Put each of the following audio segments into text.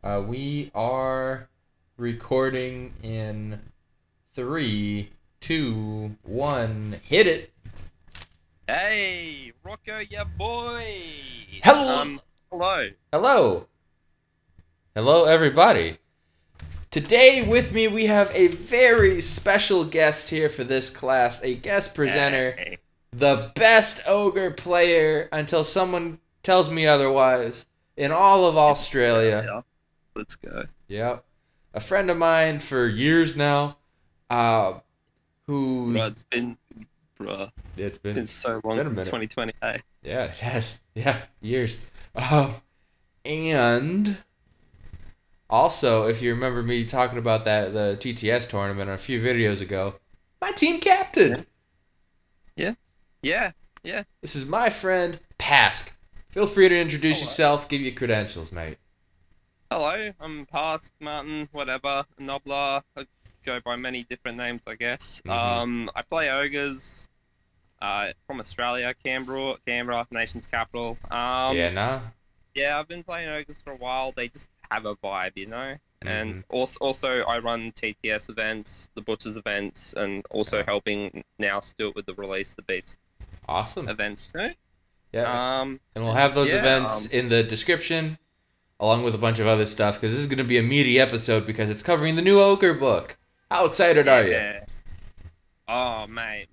We are recording in 3, 2, 1. Hit it. Hey, Rocco, ya boy. Hello. Hello. Hello. Hello, everybody. Today with me we have a very special guest here for this class, a guest presenter, Hey. the best ogre player until someone tells me otherwise in all of Australia. Yeah. Let's go. Yep. A friend of mine for years now, who's... Bro, it's been so long been a since minute. 2020. Hey. Yeah, it has. Yeah, years. And also, if you remember me talking about the TTS tournament a few videos ago, my team captain. Yeah. This is my friend Pask. Feel free to introduce Hello. yourself, give your credentials, mate. Hello, I'm Pask, Martin, whatever, Nobler. I go by many different names, I guess. I play ogres. From Australia, Canberra, nation's capital. Yeah, I've been playing ogres for a while. They just have a vibe, you know. And also, I run TTS events, the Butchers events, and also helping now still with the release the Beast Awesome. events too. Yeah. And we'll have those events in the description, along with a bunch of other stuff, because this is going to be a meaty episode because it's covering the new Ogre book. How excited are you? Oh, mate.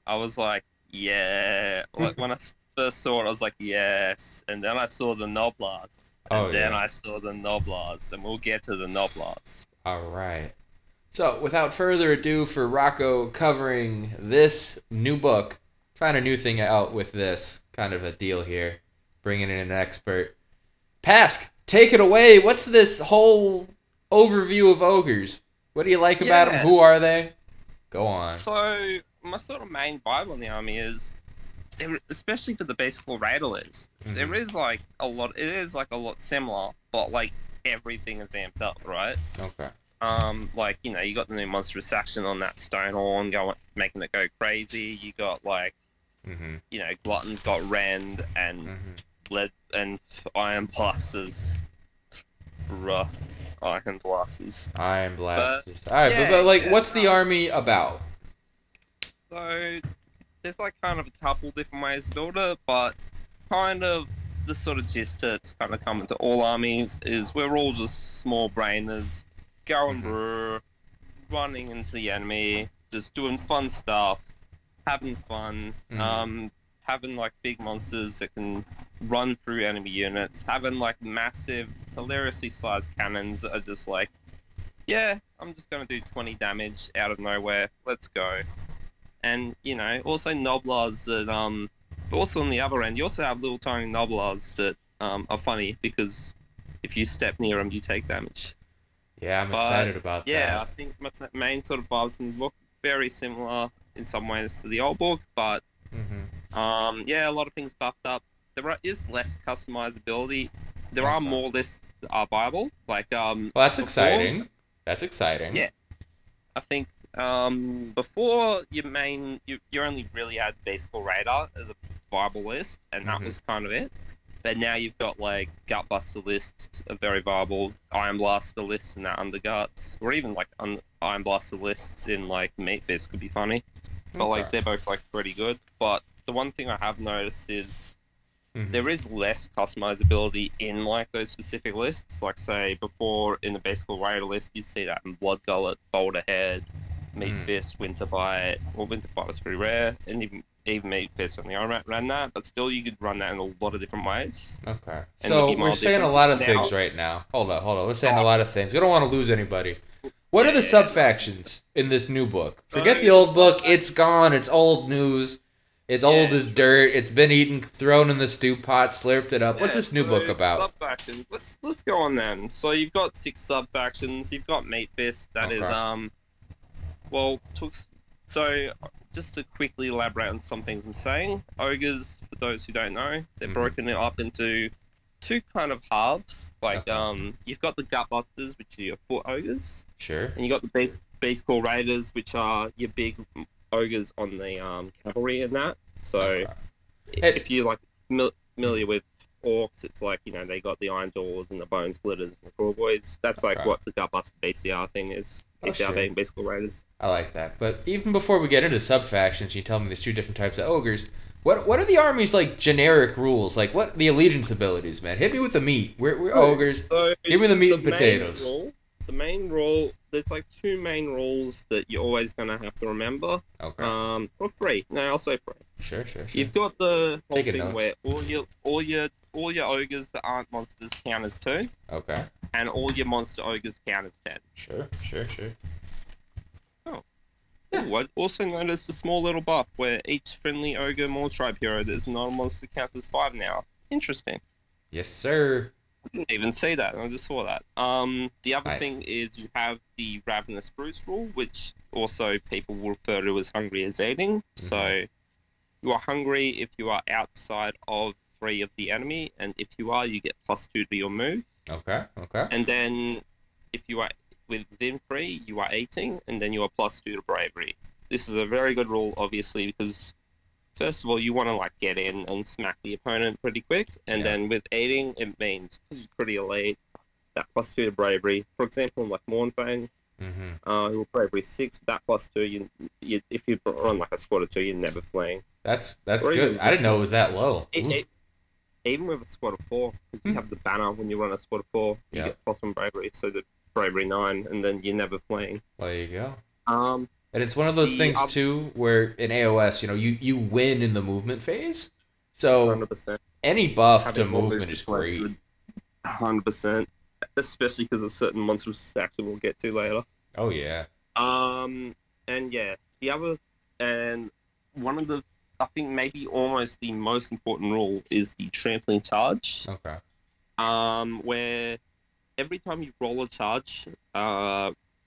I was like, yeah. Like, when I first saw it, I was like, yes. And then I saw the Noblars. I saw the Noblars. And we'll get to the Noblars. All right. So, without further ado, for Rocco covering this new book, trying a new thing out with this kind of a deal here, bringing in an expert. Pask, take it away. What's this whole overview of ogres? What do you like about them? Who are they? Go on. So, my sort of main vibe on the army is, especially for the basic raider list, there is like a lot. It is like a lot similar, but like everything is amped up, right? Okay. Like, you know, you got the new monstrous action on that Stonehorn making it go crazy. You got like, you know, Glutton's got Rend and lead and Iron Blasters. Bruh. Iron Blasters. Alright, but like, what's the army about? So, there's like kind of a couple different ways to build it, but kind of the sort of gist that's kind of common to all armies is we're all just small brainers going brr, running into the enemy, just doing fun stuff, having fun, having like big monsters that can run through enemy units, having like massive, hilariously sized cannons that are just like, yeah, I'm just gonna do 20 damage out of nowhere, let's go. And, you know, also Noblars that, but also on the other end, you also have little tiny Noblars that are funny because if you step near them, you take damage. Yeah, I'm excited about that. Yeah, I think my main sort of vibes in the book very similar in some ways to the old book, but yeah, a lot of things buffed up. There is less customizability. There are more lists that are viable. Like well, that's exciting. That's exciting. Yeah, I think before you only really had basic radar as a viable list, and that was kind of it. But now you've got like Gutbuster lists are very viable, Iron Blaster lists in that Underguts, or even like Iron Blaster lists in like Meat Fist could be funny. But like they're both like pretty good. But the one thing I have noticed is there is less customizability in like those specific lists. Like say before in the basic Raider list, you see that in Blood Gullet, Boulderhead, Meat Fist, Winterbite. Well, Winterbite was pretty rare, and even Meat Fist only ran that, but still you could run that in a lot of different ways. Okay. So we're saying a lot of things right now. Hold on. We're saying a lot of things. We don't want to lose anybody. What are the sub-factions in this new book? Forget the old book. It's gone. It's old news. It's old as dirt. It's been eaten, thrown in the stew pot, slurped it up. What's this new book about? Sub-factions. Let's go on then. So you've got 6 sub-factions. You've got Meat Fist. That is well, so just to quickly elaborate on some things I'm saying, ogres, for those who don't know, they're broken up into 2 kind of halves. Like, you've got the Gutbusters, which are your foot ogres. Sure. And you got the Beast Core Raiders, which are your big ogres on the cavalry and that. So, if you're like familiar with orcs, it's like, you know, they got the iron jaws and the bone splitters and the crawl boys. That's like what the gutbuster BCR thing is. BCR being basic raiders. I like that. But even before we get into sub-factions, you tell me there's 2 different types of ogres. What are the army's like generic rules? Like what the allegiance abilities, man? Hit me with the meat. We're ogres. So give me the meat and potatoes. The main rule, there's like 2 main rules that you're always gonna have to remember. Okay. Or 3. No, I'll say 3. Sure. You've got the whole thing notes. where all your ogres that aren't monsters count as 2. Okay. And all your monster ogres count as 10. Sure. Oh. Yeah. Ooh, I also noticed a small little buff where each friendly Ogor Mawtribe hero that is not a monster counts as 5 now. Interesting. Yes, sir. I didn't even see that. I just saw that. The other thing is you have the Ravenous Brutes rule, which also people will refer to as hungry as eating. So you are hungry if you are outside of 3 of the enemy, and if you are, you get +2 to your move. Okay. And then if you are within 3, you are eating, and then you are +2 to bravery. This is a very good rule, obviously, because first of all, you want to like get in and smack the opponent pretty quick, and then with eating, it means because you're pretty elite, that +2 to bravery. For example, like Mournfang, who bravery 6, that +2, you if you run like a squad of 2, you're never fleeing. That's good. I didn't know it was that low. Even with a squad of 4, because you have the banner when you run a squad of 4, you get +1 bravery, so the bravery 9, and then you're never fleeing. There you go. And it's one of those things too, where in AoS, you know, you win in the movement phase. So 100%. Any buff to movement is great. 100%, especially because of certain monstrous action we'll get to later. Oh yeah. And yeah, the other and one of the I think maybe almost the most important rule is the trampling charge. Okay. Where every time you roll a charge,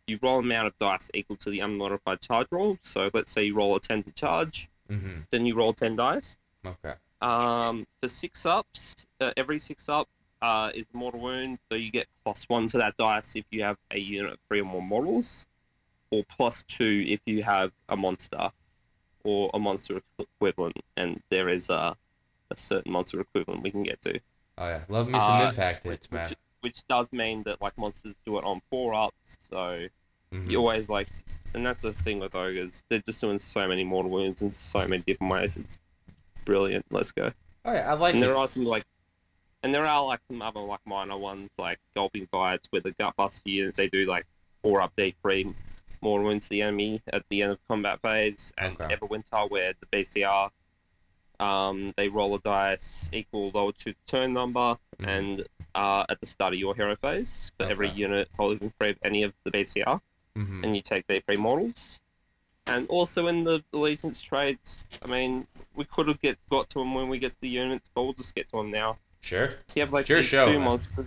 you roll an amount of dice equal to the unmodified charge roll. So let's say you roll a 10 to charge, then you roll 10 dice. Okay. For 6 ups, every 6 up is a mortal wound, so you get +1 to that dice if you have a unit of 3 or more models, or +2 if you have a monster or a monster equivalent, and there is a certain monster equivalent we can get to. Oh yeah, love me some impact hits, man. Which does mean that like monsters do it on 4 ups, so you always like, and that's the thing with ogres, they're just doing so many mortal wounds in so many different ways. It's brilliant. Let's go. Oh yeah, I like and it. There are some like, and there are like some other like minor ones like Gulping Bites where the Gutbuster units, they do like 4 up D3 mortal wounds to the enemy at the end of combat phase, and Everwinter where the BCR they roll a dice equal lower to turn number, and at the start of your hero phase for every unit holding 3 of any of the BCR, and you take their 3 models. And also in the allegiance trades, I mean, we could have got to them when we get to the units, but we'll just get to them now. Sure. So you have like these 2 monsters.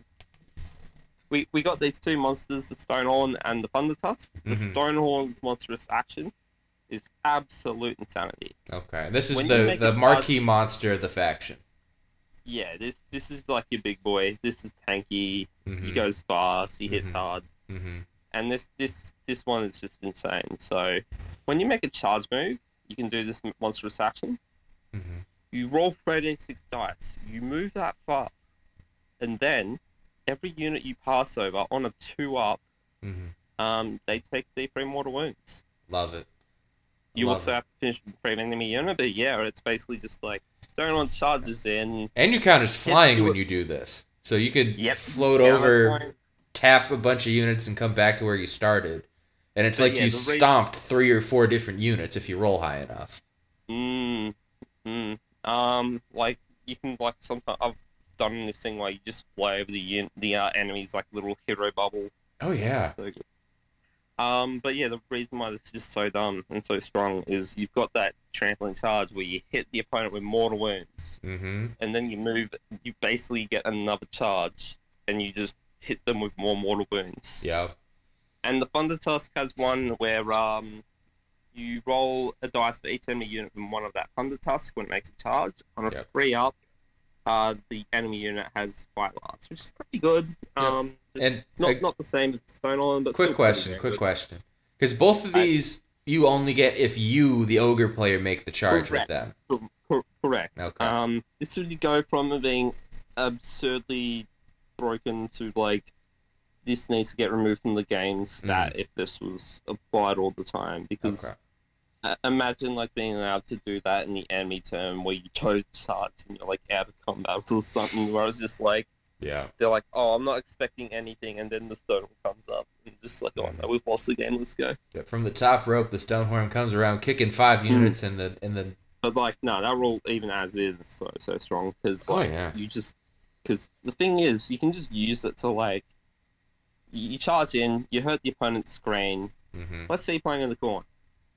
We got these 2 monsters, the Stonehorn and the Thundertusk. The Stonehorn's monstrous action is absolute insanity. Okay, this is the marquee monster of the faction. Yeah, this is like your big boy. This is tanky. He goes fast. He hits hard. And this one is just insane. So when you make a charge move, you can do this monstrous action. You roll 3d6 dice. You move that far, and then every unit you pass over on a 2 up, they take D3 mortal wounds. Love it. You also have to finish with 3 enemy unit, but yeah, it's basically just like Stonehorn charges in. And you count as flying when you do this. So you could float over, tap a bunch of units, and come back to where you started. And it's like you stomped 3 or 4 different units if you roll high enough. Like you can like sometimes I've done this thing where you just fly over the enemy's like little hero bubble. Oh yeah. So good. But yeah, the reason why this is just so dumb and so strong is you've got that trampling charge where you hit the opponent with mortal wounds, and then you basically get another charge, and you just hit them with more mortal wounds. Yeah. And the Thundertusk has one where you roll a dice for each enemy unit from one of that Thundertusk when it makes a charge. On a 3 up, the enemy unit has fight last, which is pretty good. And not the same as Stonehorn, but quick question. Because both of these you only get if you, the Ogre player, make the charge with them. Correct. Okay. This would go from being absurdly broken to like this needs to get removed from the games. That if this was applied all the time, because imagine like being allowed to do that in the enemy turn where you chose charts and you're like out of combat or something, where it's just like they're like, oh, I'm not expecting anything, and then the Stonehorn comes up and just like, oh no, we've lost the game, let's go. Yeah, from the top rope, the Stonehorn comes around kicking 5 units in the. But like, no, that rule even as is so strong, because like you just, because the thing is, you can just use it to like, you charge in, you hurt the opponent's screen. Let's say you're playing in the corner.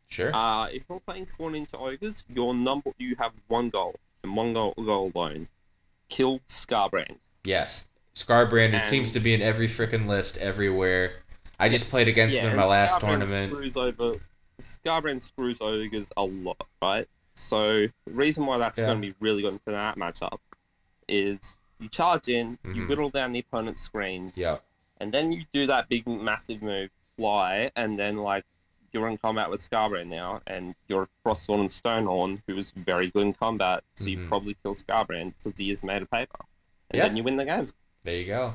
Sure. If you're playing corner into ogres, you have one goal and one goal alone: kill Scarbrand. Yes, Scarbrand seems to be in every freaking list everywhere. I just played against him in my last tournament. Scarbrand screws ogres a lot, right? So the reason why that's going to be really good into that matchup is you charge in, you whittle down the opponent's screens, and then you do that big massive move, fly, and then like you're in combat with Scarbrand now, and you're Frostlord and Stonehorn, who is very good in combat, so you probably kill Scarbrand because he is made of paper. And then you win the game. There you go.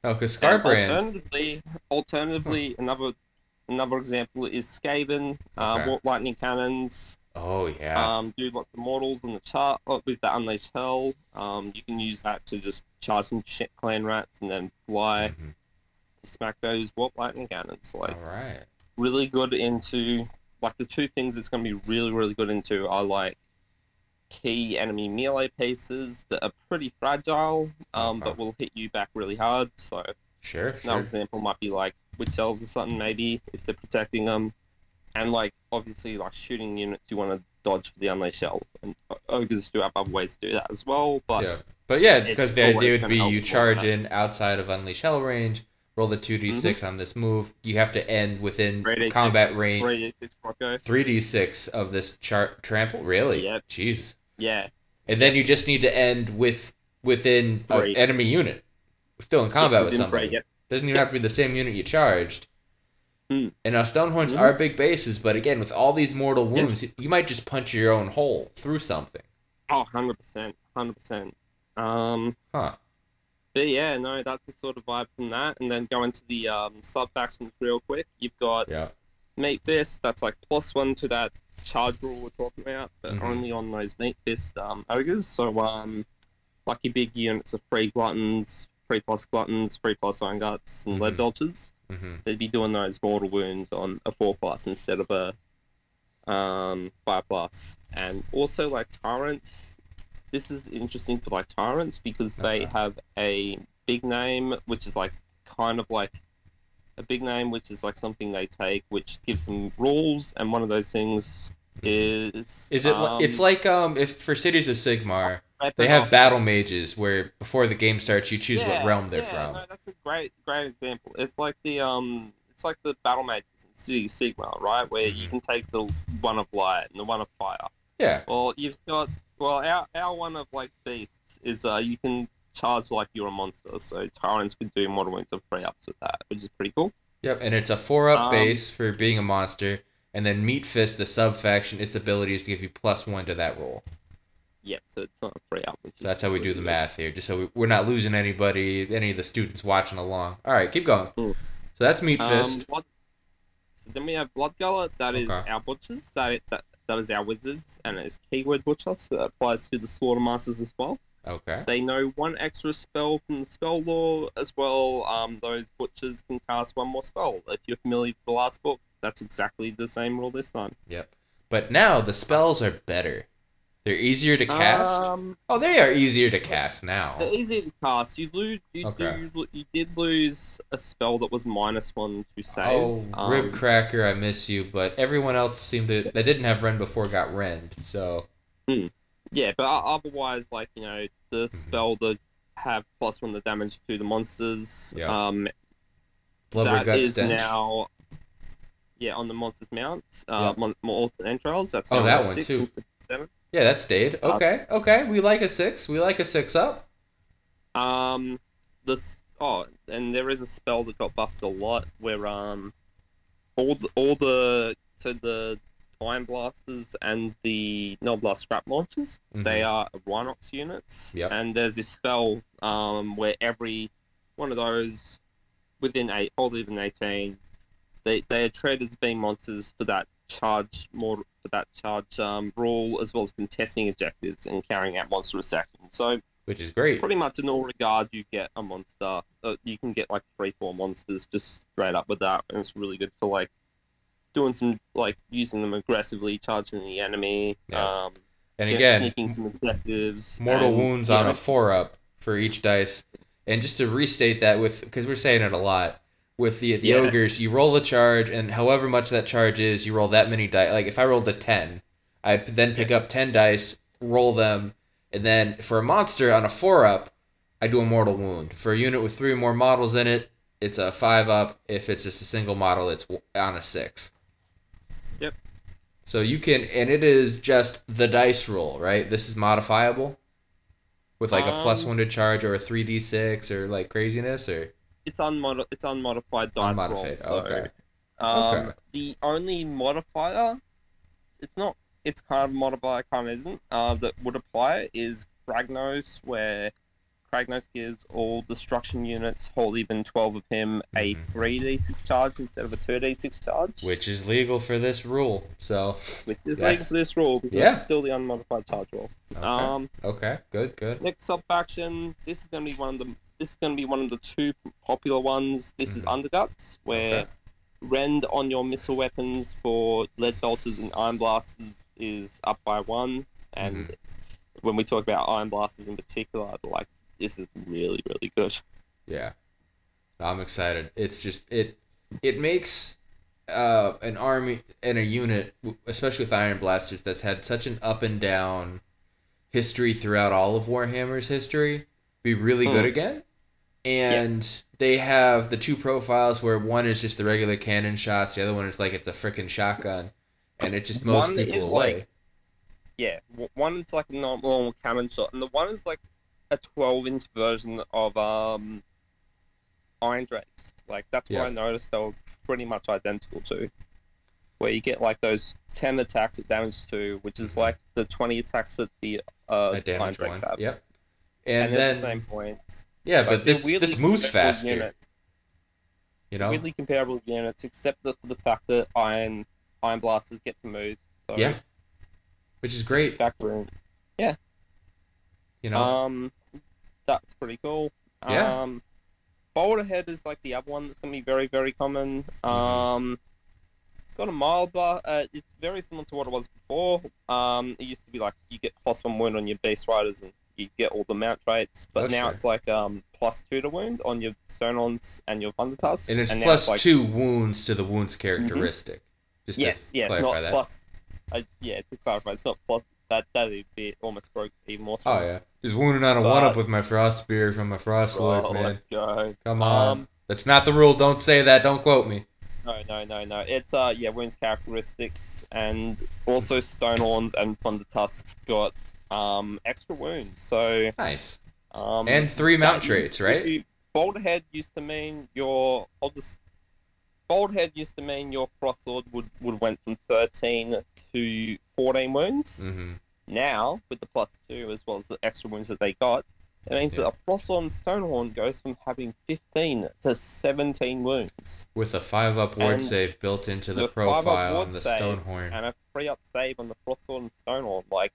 No, because Scarbrand... Alternatively, another example is Skaven, Warp Lightning Cannons. Oh, yeah. Do lots of models on the chart with the Unleashed Hell. You can use that to just charge some shit clan rats and then fly to smack those Warp Lightning Cannons. Like, really good into... Like, the two things it's going to be really, really good into are, like, key enemy melee pieces that are pretty fragile, but will hit you back really hard. So, another example might be like Witch Elves or something, maybe, if they're protecting them. And, like, obviously, like, shooting units you want to dodge for the Unleashed Shell. And ogres do have other ways to do that as well, but... because the idea would be you charge in outside of Unleashed Hell range, roll the 2d6 on this move. You have to end within combat range. 3d6 Rocco. 3d6 of this trample? Really? Yep. Jesus. Yeah. And then you just need to end within an enemy unit. Still in combat with somebody. Doesn't even have to be the same unit you charged. And now Stonehorns are big bases, but again, with all these mortal wounds, you might just punch your own hole through something. Oh, 100%. 100%. But yeah, no, that's the sort of vibe from that. And then go into the sub-factions real quick. You've got Meat Fist, that's like +1 to that charge rule we're talking about, but only on those Meat Fist ogres. So, like your big units of 3 gluttons, 3+ gluttons, 3+ iron guts, and lead dodgers. They'd be doing those mortal wounds on a 4+ instead of a 5+. And also, like, Tyrants. This is interesting for, like, Tyrants because they have a big name, which is, like, kind of like a big name, which is, like, something they take, which gives them rules, and one of those things is... Is it... it's like, if for Cities of Sigmar, they have battle mages, where before the game starts, you choose what realm they're from. No, that's a great example. It's like the battle mages in Cities of Sigmar, right? Where you can take the one of light and the one of fire. Yeah. Well, you've got... Well, our one of, like, beasts is you can charge like you're a monster, so Tyrants can do mortal wounds of 3-ups with that, which is pretty cool. Yep, and it's a 4-up base for being a monster, and then Meat Fist, the sub-faction, its ability is to give you +1 to that roll. Yeah, so it's not a 3-up. So that's how we do the math here, just so we're not losing anybody, any of the students watching along. All right, keep going. So that's Meat Fist. So then we have Blood Gullet, that is our butchers, that is our wizards, and it's keyword butcher, so that applies to the Slaughter Masters as well. Okay. They know 1 extra spell from the spell lore as well. Those butchers can cast 1 more spell. If you're familiar with the last book, that's exactly the same rule this time. Yep. But now the spells are better. They're easier to cast. They are easier to cast now. They're easier to cast. You did lose a spell that was -1 to save. Oh, Ribcracker, I miss you. But everyone else seemed to... They didn't have Rend before got Rend, so... Yeah, but otherwise, like, you know, the spell that have +1 the damage to the monsters, Blubber Gut Stench. Now... Yeah, on the monsters' mounts, Morts and Entrails, that's now that one 6 too. 7. Yeah, that stayed. Okay. We like a 6. We like a 6-up. And there is a spell that got buffed a lot where the Iron Blasters and the Null Blast Scrap Launchers. They are Rhinox units. Yep. And there's this spell where every one of those within older than 18, they are treated as being monsters for that charge rule, as well as contesting objectives and carrying out monstrous actions. So, which is great. Pretty much in all regards, you get a monster. You can get like 3-4 monsters just straight up with that, and it's really good for like doing some like using them aggressively, charging the enemy. Yeah. And again, sneaking some objectives. Mortal wounds on a 4-up for each dice. And just to restate that, because we're saying it a lot, with the ogres, you roll a charge, and however much that charge is, you roll that many dice. Like if I rolled a 10, I then pick up 10 dice, roll them, and then for a monster on a 4-up, I do a mortal wound. For a unit with 3 or more models in it, it's a 5-up. If it's just a single model, it's on a 6. Yep. So you can, and it is just the dice roll, right? This is modifiable with like a +1 to charge or a 3d6 or like craziness, or it's unmodified dice roll. So, okay. The only modifier, it's kind of modifier, kind of isn't, that would apply is Kragnos, where Kragnos gives all destruction units, hold even 12 of him, a 3d6 charge instead of a 2d6 charge. Which is legal for this rule, so... Which is legal for this rule, because it's still the unmodified charge roll. Okay, good. Next sub-faction, this is going to be one of the 2 popular ones. This is Underguts, where rend on your missile weapons for lead bolters and iron blasters is up by 1, and when we talk about iron blasters in particular, like, this is really, really good. Yeah, I'm excited. It's just it makes an army and a unit, especially with iron blasters, that's had such an up and down history throughout all of Warhammer's history, be really good again. And they have the 2 profiles where one is just the regular cannon shots, the other one is like it's a freaking shotgun, and it just mows people away. One is like a normal cannon shot, and the one is like a 12-inch version of Iron Drakes. Like, that's what I noticed they were pretty much identical to. Where you get like those 10 attacks at damage 2, which is like the 20 attacks that the Iron Drakes have. Yep. And then the same points. Yeah, but this moves faster. Units, you know? Really comparable units, except for the fact that iron blasters get to move. So yeah. Which is great. Factor in. Yeah. You know? That's pretty cool. Yeah. Boulderhead is like the other one that's going to be very, very common. Got a mild bar. It's very similar to what it was before. It used to be like you get +1 wound on your beast riders and you get all the mount traits, but now it's like +2 to wound on your Stonehorns and your Thunder Tusks. And it's +2 wounds to the wounds characteristic. Just to clarify that. To clarify, it's not plus. That'd be almost broke even more. Oh yeah, just wounded on a 1-up with my Frost Spear from my Frostlord, man. Let's go. Come on. That's not the rule. Don't say that. Don't quote me. No. It's wounds characteristics, and also Stonehorns and Thunder Tusks got extra wounds. So nice. And 3 mount traits, right? Boulderhead used to mean your Frostlord would went from 13 to 14 wounds. Now, with the +2 as well as the extra wounds that they got, it means that a Frostlord and Stonehorn goes from having 15 to 17 wounds. With a 5-up ward save built into the profile on the Stonehorn. And a 3-up save on the Frostlord and Stonehorn. Like,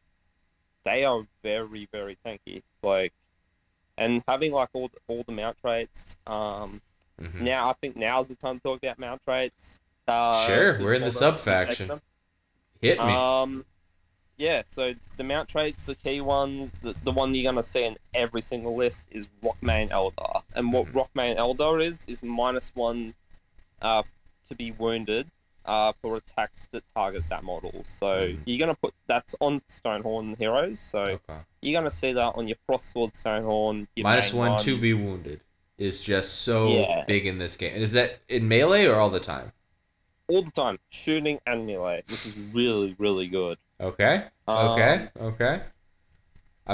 they are very, very tanky. Like, and having like all the mount traits, now I think now's the time to talk about mount traits. Sure, we're in the sub-faction. Hit me. So the mount traits, the key one, the one you're going to see in every single list is Rockmane Eldar. And what Rockmane Eldar is -1 to be wounded for attacks that target that model. So you're going to put, that's on Stonehorn heroes. So you're going to see that on your Frostlord Stonehorn. -1 to be wounded is just so big in this game. Is that in melee or all the time? All the time. Shooting and melee, which is really, really good. Okay. I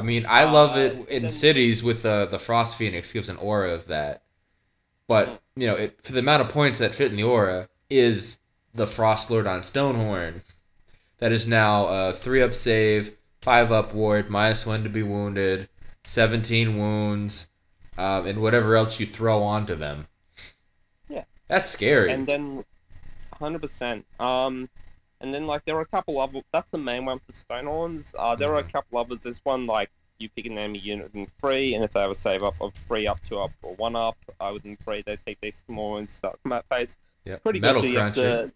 mean, I love it in cities with the Frost Phoenix gives an aura of that. But, you know, for the amount of points that fit in the aura is the Frostlord on Stonehorn. that is now 3-up save, 5-up ward, -1 to be wounded, 17 wounds, and whatever else you throw onto them. Yeah. That's scary. And then 100%. And then like there are a couple of that's the main one for Stonehorns. There are a couple others. There's one like you pick an enemy unit in 3, and if they have a save up of 3 up, 2 up, or 1 up, within 3 they take their small and start combat phase. Yep. Pretty good. Metalcruncher.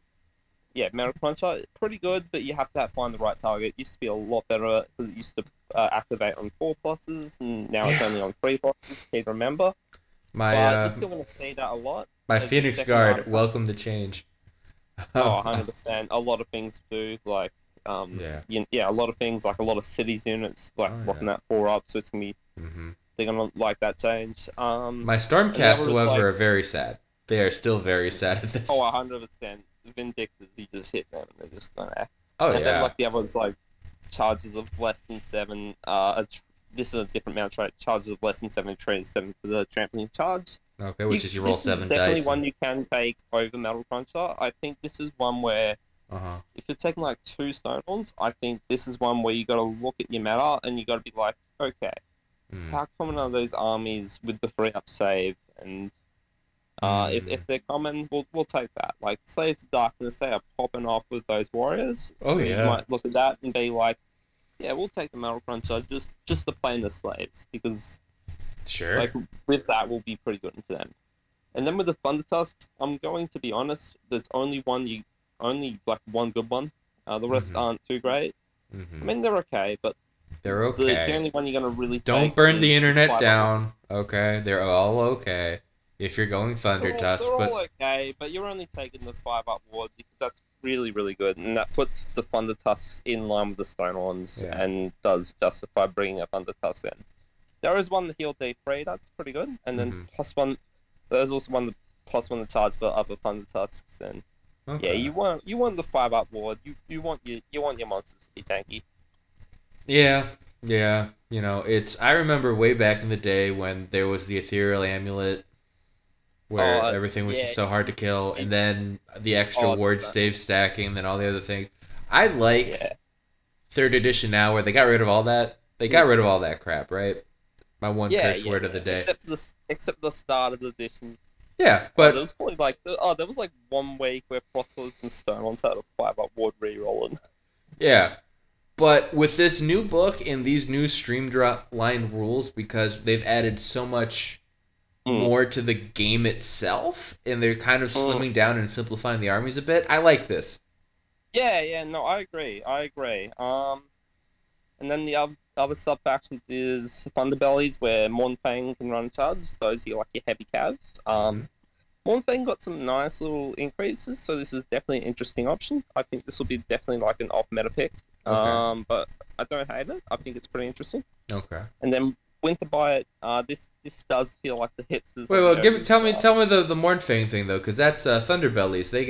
Yeah, Metalcruncher, pretty good, but you have to find the right target. It used to be a lot better because it used to activate on 4+, and now it's only on 3+. Key to remember. But you're still going to see that a lot. My Phoenix Guard, welcome the change. Oh, 100%. A lot of things do, like, a lot of things, like a lot of cities units, like rocking that 4-up, so it's going to be, they're going to like that change. My Stormcast, however, are very sad. They are still very sad at this. Oh, 100%. Vindictors, you just hit them, and they're just going to... Oh, and then, like, the others, like, charges of less than 7, this is a different mount trait, charges of less than 7, trains 7 for the trampoline charge. Okay, which is you roll 7 dice. This is definitely one you can take over Metalcruncher. I think this is one where, if you're taking, like, 2 Stonehorns, I think this is one where you got to look at your meta, and you got to be like, okay, how common are those armies with the 3-up save, and... if they're common, we'll take that. Like, Slaves of Darkness, they are popping off with those warriors. Oh, so yeah. You might look at that and be like, yeah, we'll take the Metalcruncher just to play in the Slaves, because like with that we'll be pretty good into them. And then with the Thunder Tusks, I'm going to be honest, there's only one good one. The rest aren't too great. I mean, they're okay, but they're okay. The only one you're gonna really don't burn the internet down. Okay, they're all okay. If you're going Thunder Tusk, they're all okay, but you're only taking the 5-up ward because that's really, really good, and that puts the Thunder Tusks in line with the Stonehorns and does justify bringing a Thunder Tusk in. There is one that heal D3, that's pretty good, and then +1. There's also one that +1 to charge for other Thunder Tusks, and yeah, you want the 5-up ward. You want your monsters to be tanky. Yeah. You know, I remember way back in the day when there was the Ethereal Amulet, where everything was just so hard to kill, and then the extra ward stave stacking, and then all the other things. I like 3rd edition now, where they got rid of all that. They got rid of all that crap, right? My one curse word of the day. Except the start of the edition. Yeah, but there was probably there was 1 week where Frostlord and Stonehorns had a 5-up ward rerolling. Yeah, but with this new book and these new streamline rules, because they've added so much more to the game itself, and they're kind of slimming down and simplifying the armies a bit. I like this. Yeah, no, I agree. And then the other sub-factions is Thunderbellies, where Mournfang can run charge. Those are like your heavy cav. Mournfang got some nice little increases, so this is definitely an interesting option. I think this will be definitely like an off-meta pick. But I don't hate it. I think it's pretty interesting. Okay. And then Winterbite, this does feel like the hipsters. Wait, tell me the Mournfang thing though, because that's Thunderbellies. They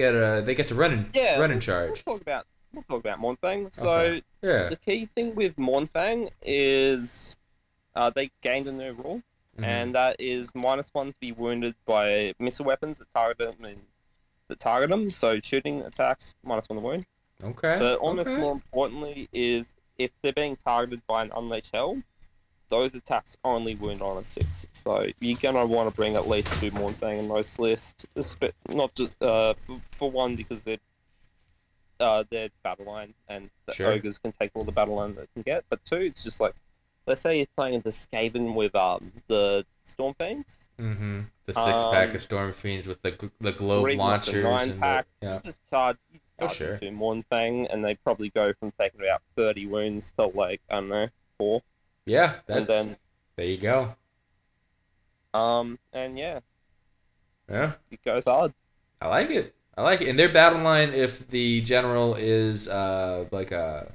get to run in charge. We'll talk about Mournfang. So the key thing with Mournfang is they gained a new rule, and that is -1 to be wounded by missile weapons that target them. So shooting attacks, -1 to wound. Okay. But almost more importantly is if they're being targeted by an Unleashed Hell, those attacks only wound on a 6. So you're going to want to bring at least 2 Mournfang in most lists. Not just for one, because they're Battleline, and the Ogres can take all the Battleline they can get. But 2, it's just like, let's say you're playing the Skaven with the Storm Fiends. The 6-pack of Storm Fiends with the globe launchers. The 9-pack. You just charge 2 Mournfang, and they probably go from taking about 30 wounds to, like, I don't know, 4. Yeah, and then there you go. And yeah, it goes hard. I like it. And their battle line, if the general is like a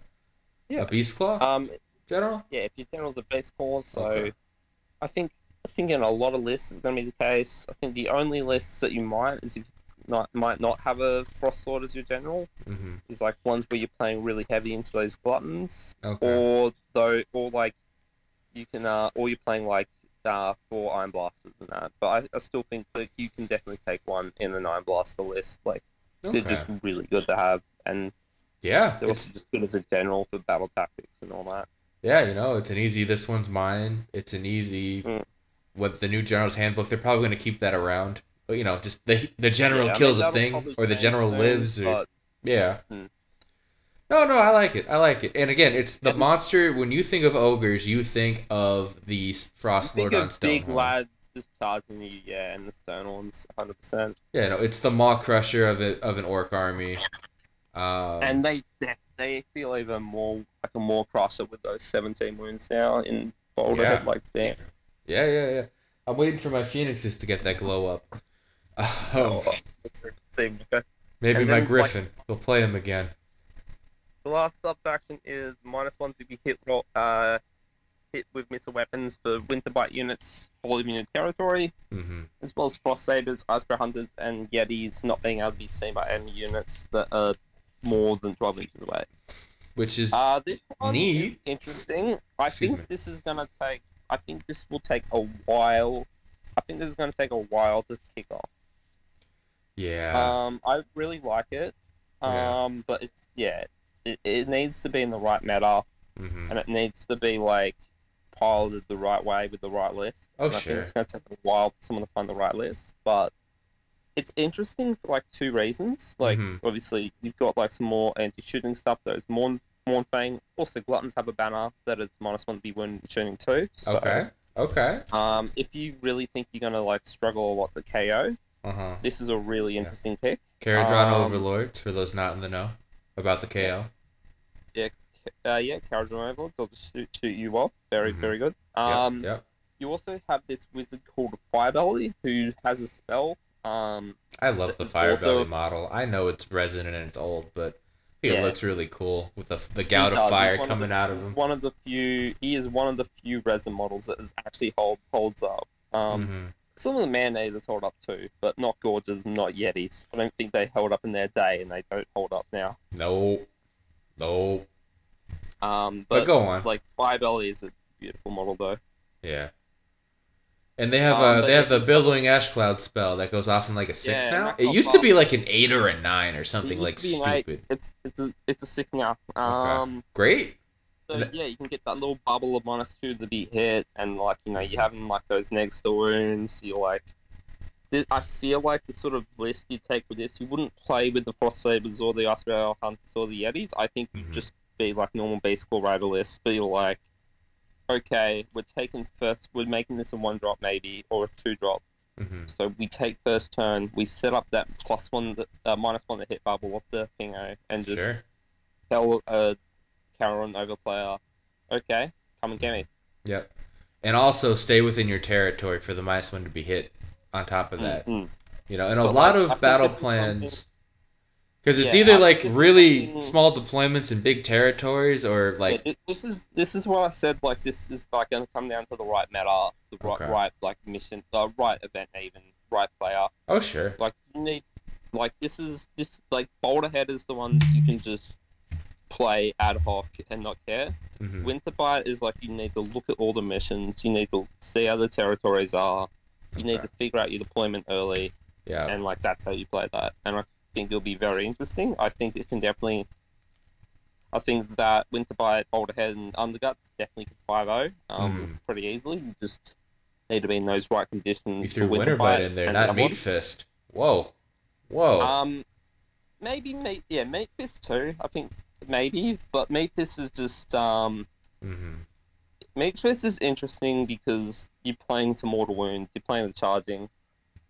Beast Claw general. Yeah, if your general's a Beast Claw, so I think in a lot of lists it's gonna be the case. I think the only lists that you might not have a Frostlord as your general is like ones where you're playing really heavy into those gluttons, or like. You can, or you're playing like 4 Iron Blasters and that. But I still think that you can definitely take one in an Iron Blaster list. Like they're just really good to have, and Yeah, They're also just good as a general for battle tactics and all that. yeah, you know, it's an easy. This one's mine. It's an easy. With the new general's handbook, they're probably going to keep that around. But you know, just the general Yeah, I kills mean, a that'll thing, probably or the change general soon, lives, or but yeah. No, no, I like it. I like it. And again, it's the yeah, monster. When you think of ogres, you think of the you Frostlord think on of big Stonehorn. lads just charging you, yeah, and the Stonehorns, 100%. Yeah, no, it's the Maw-Crusher of an orc army. And they feel even more like a more crosser with those 17 wounds now in Yeah, Boulderhead, like damn. yeah. I'm waiting for my phoenixes to get that glow up. Um, Oh, same. Okay. maybe And my then like griffin. We'll play him again. the last sub faction is -1 to be hit with missile weapons for Winterbite units, whole unit territory, as well as Frost Sabers, Icebear Hunters, and Yetis not being able to be seen by enemy units that are more than 12 inches away. Which is this one neat. is interesting. I Excuse me. think this is gonna take. I think this will take a while. I think this is gonna take a while to kick off. Yeah. I really like it. Yeah. But it needs to be in the right meta, and it needs to be like piloted the right way with the right list. Oh, and I sure. think it's gonna take a while for someone to find the right list, but it's interesting for like two reasons. Like obviously you've got like some more anti-shooting stuff. There's Mournfang. Also Gluttons have a banner that is -1 to be wounded and shooting too. So, Okay. if you really think you're gonna like struggle a lot to KO, this is a really interesting pick. Caradron Overlords, for those not in the know about the KO. Yeah, Caradron Overlords. I'll just shoot you off. Very good. Yep. You also have this wizard called Firebelly who has a spell. I love the Firebelly model. I know it's resonant and it's old, but it looks really cool with the gout of fire coming out of him. He is one of the few resin models that is actually holds up. Some of the man-eaters hold up too, but not Gorges, not Yetis. I don't think they held up in their day, and they don't hold up now. No. But go on. Like Firebelly is a beautiful model though. Yeah. And they have the Billowing Ash Cloud spell that goes off in like a 6 now. It used to be like an 8 or a 9 or something like stupid. It's a 6 now. Great. So yeah, you can get that little bubble of -2 to be hit, and like you having like those next door wounds. You're like, I feel like the sort of list you take with this, you wouldn't play with the Frost Sabers or the Icebear Hunters or the Yetis. I think you'd just be like normal base score rider list, but you're like, okay, we're making this a 1-drop maybe, or a 2-drop. So we take first turn, we set up that +1, -1 to hit bubble off the thingo, and just tell a Caradron over player, okay, come and get me. Yep. And also stay within your territory for the -1 to be hit on top of that. You know, and a lot of battle plans... Because it's either like really small deployments in big territories, or like this is what I said. Like this is like going to come down to the right meta, the right like mission, the right event, even right player. Oh sure. Like you need, like this like Boulderhead is the one that you can just play ad hoc and not care. Winterbite is like you need to look at all the missions. You need to see how the territories are. You need to figure out your deployment early. Yeah. And like that's how you play that. And I think it'll be very interesting. I think it can definitely. I think that Winterbite, Boulderhead, and Underguts definitely can 5-0 pretty easily. You just need to be in those right conditions. You threw Winterbite in there, not Meat Fist. Whoa. Maybe Meat Fist too. I think maybe, but Meat Fist is just Meat Fist is interesting because you're playing to mortal wounds. You're playing the charging.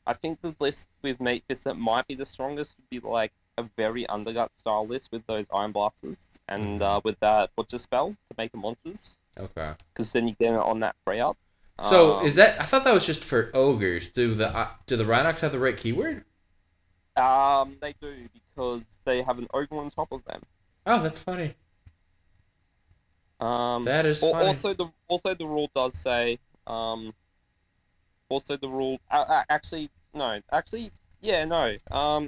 I think the list with Meat Fist that might be the strongest would be like a very Undergut style list with those Iron Blasters and with that Butcher spell to make the monsters. Okay. Because then you get it on that free up. So is that? I thought that was just for ogres. Do the Rhinox have the right keyword? They do because they have an ogre on top of them. Oh, that's funny. That is funny. Also the rule does say also the rule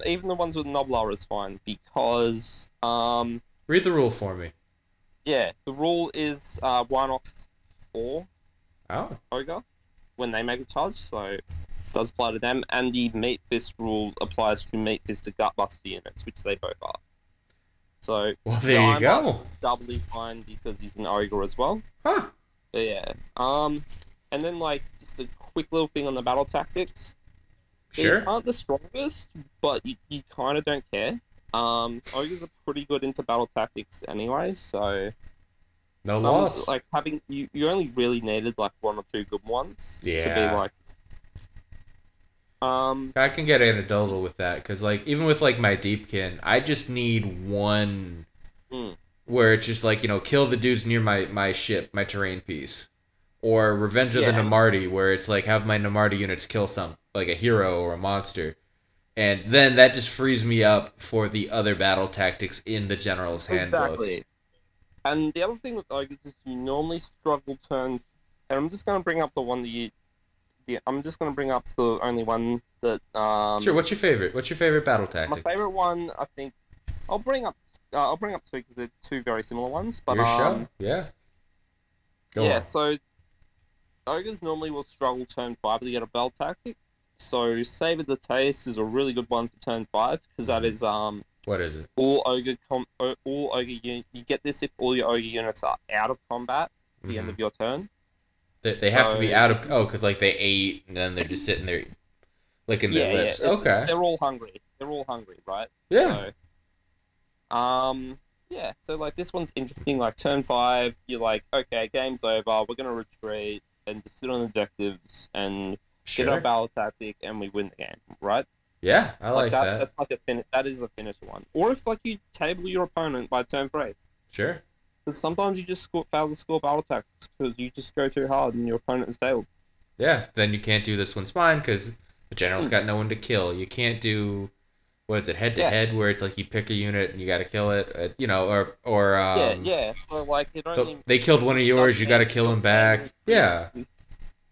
even the ones with Noblar is fine because read the rule for me. Yeah, the rule is Rhinox or ogre when they make a charge, so it does apply to them, and the Meat Fist rule applies to Meat Fist to Gutbuster units, which they both are. So Well, the there you Iron Blast go. is doubly fine because he's an ogre as well. Huh. But yeah. And then like just a quick little thing on the battle tactics. These Sure. aren't the strongest, but you kind of don't care. Ogres are pretty good into battle tactics anyway, so No some loss. like having you only really needed like one or two good ones to be Yeah. like I can get anecdotal with that because, like, even with like my Deepkin, I just need one mm, where it's just like, kill the dudes near my ship, my terrain piece, or Revenge of the yeah, Namarti, where it's like have my Namarti units kill some like a hero or a monster, and then that just frees me up for the other battle tactics in the General's Handbook. exactly. And the other thing with ogres is you normally struggle turn. And I'm just gonna bring up the one that you. Yeah, I'm just gonna bring up the only one that Sure. What's your favorite? What's your favorite battle my tactic? favorite one. I think I'll bring up two because they're two very similar ones. But Your show. Yeah. Go yeah. on. So ogres normally will struggle turn 5 to get a bell tactic. So Savor the Taste is a really good one for turn 5 because that is What is it? all ogre you get this if all your ogre units are out of combat at the end of your turn. They have to be So out if of you because like they ate and then they're just sitting there licking their yeah, lips. Okay. they're all hungry. They're all hungry, right? Yeah. Yeah. So like this one's interesting. Like turn 5, you're like, okay, game's over. We're gonna retreat and just sit on objectives and get our Sure. battle tactic, and we win the game, right? Yeah, I like that. that. That's like that is a finisher one. Or if like you table your opponent by turn 3. Sure. Because sometimes you just fail to score battle tactics because you just go too hard and your opponent is tabled. Yeah. Then you can't do this one's fine because the general's got no one to kill. You can't do what is it head to Yeah. head where it's like you pick a unit and you got to kill it. Or Yeah. So like it only they killed one of yours. You got to kill him back. Yeah.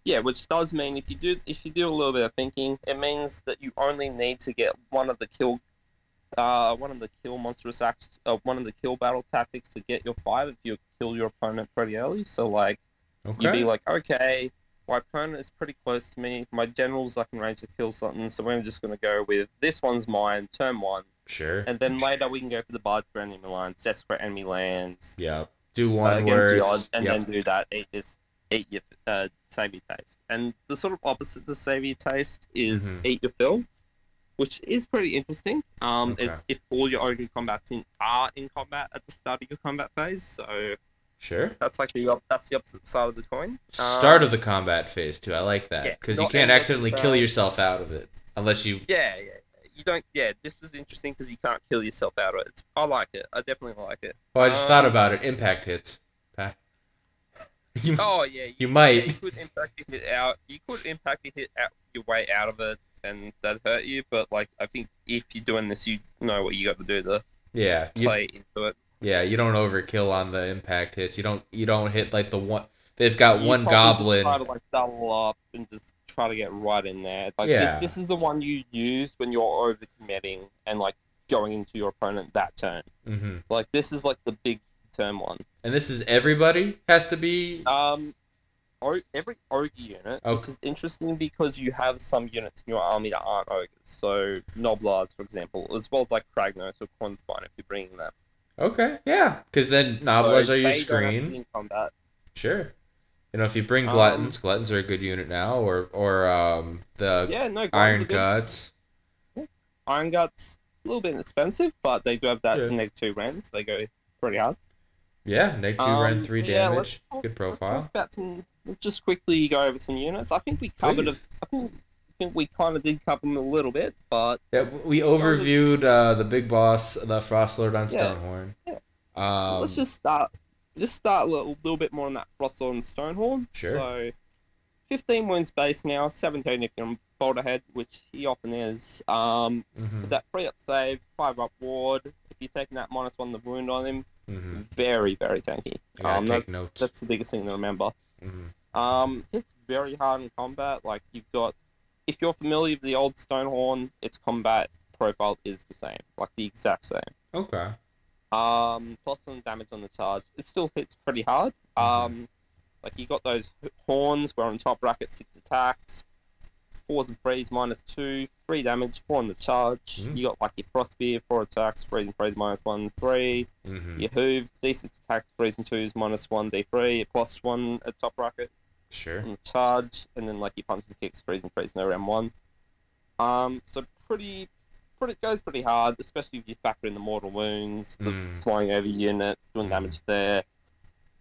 Yeah, which does mean if you do a little bit of thinking, it means that you only need to get one of the kill monstrous acts, one of the kill battle tactics to get your 5 if you kill your opponent pretty early. So like you'd be like, okay, my opponent is pretty close to me. My general's like in range to kill something, so we're just gonna go with this one's mine, turn 1. Sure. And then later we can go for the barge for enemy lands, desperate enemy lands. Yeah. Do one against word the odds, and then do that. Eat your save your taste. And the sort of opposite to save your taste is eat your fill, which is pretty interesting. Is if all your ogre combats are in combat at the start of your combat phase. So sure. that's like that's the opposite side of the coin. Start of the combat phase too. I like that because you can't accidentally kill yourself out of it unless you. Yeah. You don't. Yeah, this is interesting because you can't kill yourself out of it. I like it. I definitely like it. Well, I just thought about it. Impact hits. Oh yeah, you might. Yeah, you could impact a hit out. You could impact a hit out your way out of it, and that hurt you. But like, I think if you're doing this, you know what you got to do to play into it. Yeah, you don't overkill on the impact hits. You don't hit like the one. They've got You one probably goblin. Just try to like double up and just try to get right in there. Like this is the one you use when you're overcommitting and like going into your opponent that turn. Mm-hmm. Like this is like the big turn one. And this is everybody has to be. Every ogre unit, which is interesting because you have some units in your army that aren't ogres. So Noblars, for example, as well as like Kragnos or Cornspine if you're bringing them. Okay, yeah, because then Noblars are your they don't have to be screen. in combat. Sure. If you bring Gluttons, Gluttons are a good unit now, or the Iron Guts. Yeah. Iron Guts, a little bit expensive, but they do have that -2 rend, so they go pretty hard. Yeah, -2 rend 3 damage. Good profile. Let's just quickly go over some units. I think we covered it. I think we kind of did cover them a little bit, but yeah, we overviewed the big boss, the Frostlord on Stonehorn. Yeah. Let's just start. A little bit more on that Frostlord and Stonehorn. Sure. So, 15 wounds base now, 17 if you're on Boulderhead, which he often is. With that 3-up save, 5-up ward. If you're taking that -1 the wound on him, very, very tanky. That's the biggest thing to remember. Hits very hard in combat. Like if you're familiar with the old Stonehorn, its combat profile is the same, like the exact same. Okay. +1 damage on the charge. It still hits pretty hard. Like you got those horns where on top bracket 6 attacks. 4s and 3s, -2, 3 damage, 4 on the charge. You got like your Frostbeard, 4 attacks, 3s and 3s, -1, 3. Your Hooves, D6 attacks, 3s and 2s, -1, D3. Your +1 at top bracket. Sure. On the charge, and then like your punch and kicks, 3s and 3s, no round 1. So pretty goes pretty hard, especially if you factor in the mortal wounds, the flying over units, doing damage there.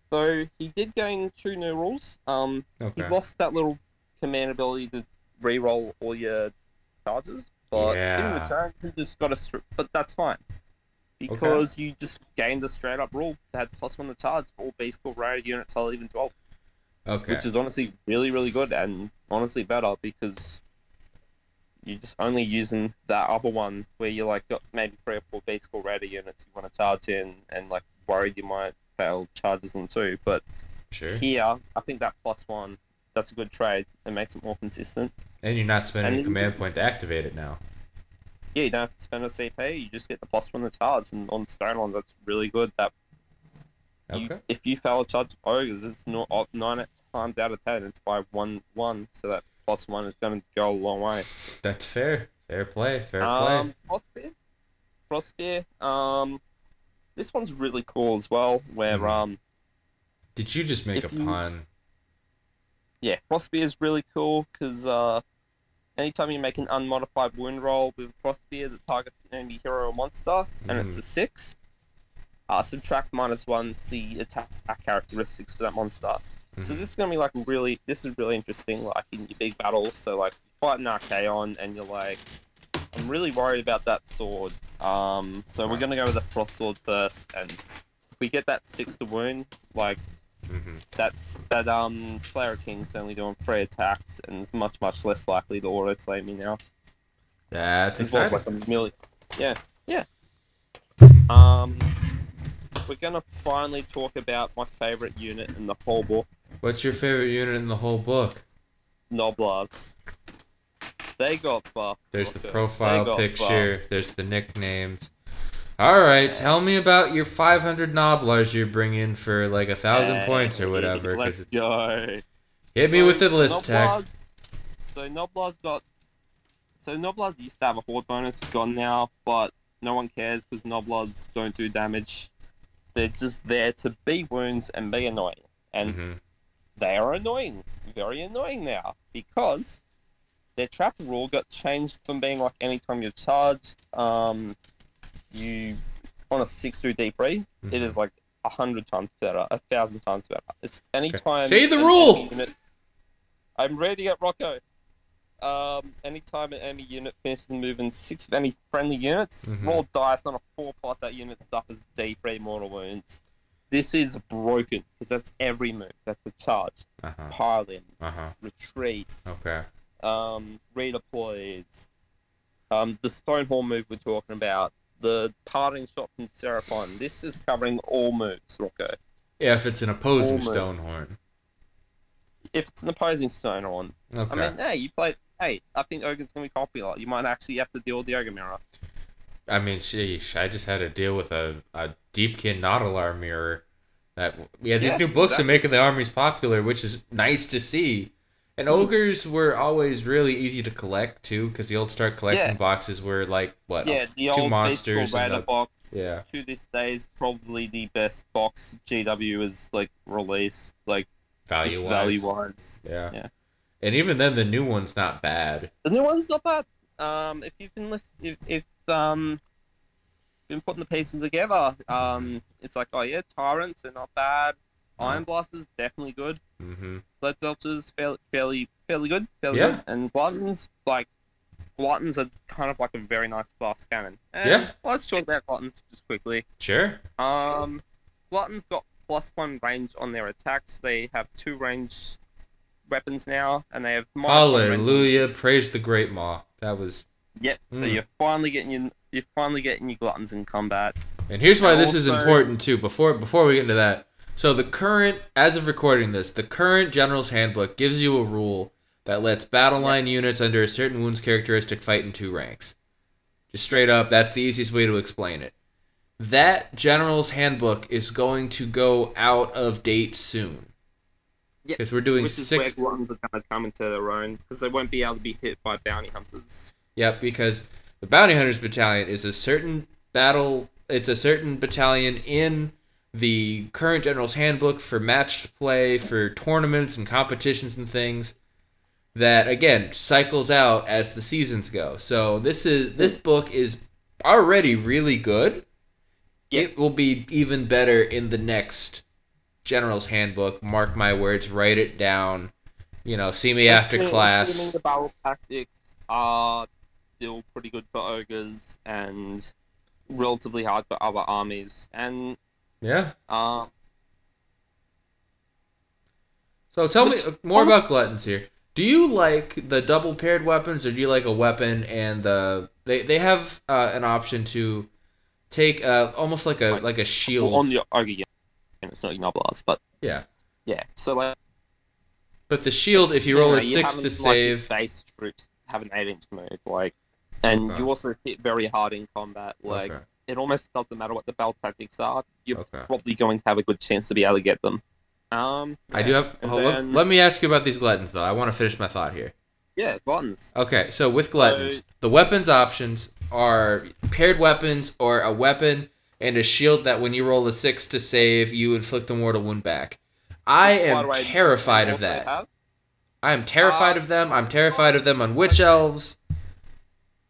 So he did gain 2 new rules. He lost that little command ability to re-roll all your charges, but in return he just got a strip. But that's fine because you just gained a straight up rule that had +1 to charge for all base core rated units, all even 12. Which is honestly really good, and honestly better because you're just only using that other one where you like got maybe 3 or 4 base core rated units you want to charge in, and like worried you might fail charges on 2. But here, I think that +1, that's a good trade. It makes it more consistent. And you're not spending a command point to activate it now. Yeah, you don't have to spend a CP. You just get the +1 to charge, and on Stonehorn, that's really good. That if you fail a charge of ogres, it's not 9 times out of 10. It's by 1/1, so that +1 is going to go a long way. That's fair. Fair play. Fair play. Frostspear. This one's really cool as well. Where did you just make a pun? Yeah, Frostspear is really cool because anytime you make an unmodified wound roll with Frostspear that targets an enemy hero or monster, and it's a 6, subtract -1 the attack characteristics for that monster. So this is gonna be like this is really interesting, like in your big battles. So like you fight an Arcane and you're like, I'm really worried about that sword. So we're gonna go with the Frostlord first, and if we get that 6 to wound, like that Slayer of Kings only doing 3 attacks and is much less likely to auto slay me now. That's exciting. Like a million. Yeah. We're gonna finally talk about my favorite unit in the whole book. What's your favorite unit in the whole book? Noblars. They got buffed. There's the profile picture. Buffed. There's the nicknames. Alright, tell me about your 500 Noblars you're bringing for like 1,000 points or whatever. Let's go. Hit me with the list tag. So Noblars used to have a horde bonus, gone now, but no one cares because Noblars don't do damage. They're just there to be wounds and be annoying. And they are annoying. Very annoying now. Because their trap rule got changed from being like anytime you're charged, you on a 6-2 D3, it is like 100 times better, 1,000 times better. It's anytime... Say the rule! I'm ready at Rocco. Anytime an enemy unit finishes moving 6 of any friendly units, roll dice on a 4+ that unit suffers D3 mortal wounds. This is broken, because that's every move. That's a charge. Pile-ins, retreats, redeploys, the Stonehorn move we're talking about, the parting shot from Seraphon. This is covering all moves, Rocco. Yeah, if it's an opposing Stonehorn. If it's an opposing Stonehorn. I mean, hey, you played... Hey, I think Ogre's going to be popular. You might actually have to deal with the Ogre Mirror. I mean, sheesh, I just had to deal with a Deepkin Nautilar Mirror. These new books are making the armies popular, which is nice to see. And Ogres were always really easy to collect, too, because the old start collecting boxes were like, what, the 2 old monsters? Box, to this day, is probably the best box GW has, like, released, like, value-wise. Yeah. And even then, the new one's not bad. The new one's not bad. If you've been been putting the pieces together, it's like, Tyrants, they're not bad. Iron Blasters, definitely good. Blood Belchers, fairly good. And Gluttons, Gluttons are kind of like a very nice class cannon. And let's talk about Gluttons just quickly. Sure. Gluttons got +1 range on their attacks. They have 2 range weapons now, and they have Hallelujah! Praise the Great Maw. That was. Yep. So you're finally getting your Gluttons in combat. And here's why this is important too. Before we get into that, so the current, as of recording this, the current General's Handbook gives you a rule that lets Battleline units under a certain wounds characteristic fight in 2 ranks. Just straight up, that's the easiest way to explain it. That General's Handbook is going to go out of date soon. Yeah, Because we're doing which is 6. where gluttons are going to come into their own, because they won't be able to be hit by bounty hunters. Yep, because the Bounty Hunters Battalion is a certain battle. It's a certain battalion in the current General's Handbook for matched play, for tournaments and competitions and things that, again, cycles out as the seasons go. So this book is already really good. Yep. It will be even better in the next General's Handbook. Mark my words, write it down. You know, see me after class. Assuming the battle tactics are still pretty good for ogres and relatively hard for other armies. And Yeah. So tell me Which- more about gluttons here. Do you like the double paired weapons, or do you like a weapon and they have an option to take almost like a shield on your ogre, yeah, and it's not blast, but yeah. So like, But the shield, if you roll a you 6 have, to like, save, base troops have an 8-inch move, like, and Okay. you also hit very hard in combat. Like, Okay. it almost doesn't matter what the battle tactics are. You're Okay. probably going to have a good chance to be able to get them. I do have. and Let me ask you about these gluttons though. I want to finish my thought here. Yeah, gluttons. Okay, so with gluttons, the weapons options are paired weapons or a weapon and a shield that when you roll a 6 to save, you inflict a mortal wound back. I am terrified of that. I am terrified of them. I'm terrified of them on witch elves.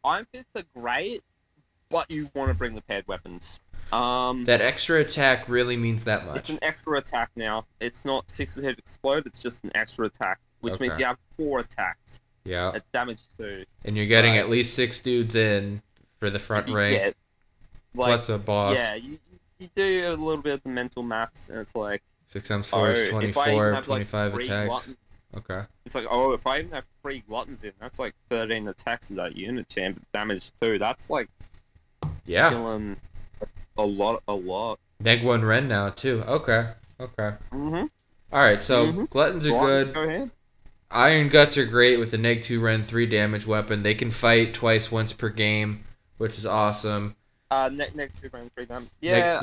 Iron Fists are great, but you want to bring the paired weapons. That extra attack really means that much. It's an extra attack now. It's not 6 hit explode, it's just an extra attack, which means you have 4 attacks. Yeah. At damage 2. And you're getting at least 6 dudes in for the front rank. Plus a boss. Yeah, you do a little bit of the mental maths, and it's like 6 times 4 is 24, 25 attacks. Gluttons, okay. It's like, oh, if I even have 3 gluttons in, that's like 13 attacks to that unit champ. Damage 2, that's like killing a lot. Neg 1 Ren now, too. Okay. Mm-hmm. Alright, so gluttons are good. Go ahead. Iron Guts are great with the Neg 2 Ren 3 damage weapon. They can fight twice once per game, which is awesome. Next 2 Ren 3 damage. Yeah,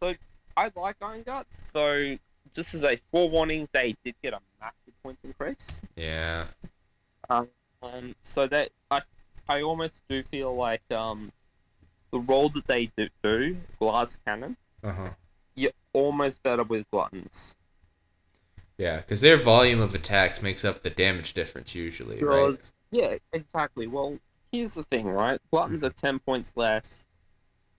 so I like Iron Guts, though just as a forewarning, they did get a massive points increase. Yeah. So that I almost do feel like the role that they do glass cannon, you're almost better with gluttons. Yeah, because their volume of attacks makes up the damage difference usually, right? Yeah, exactly. Well, here's the thing, right? Gluttons are 10 points less,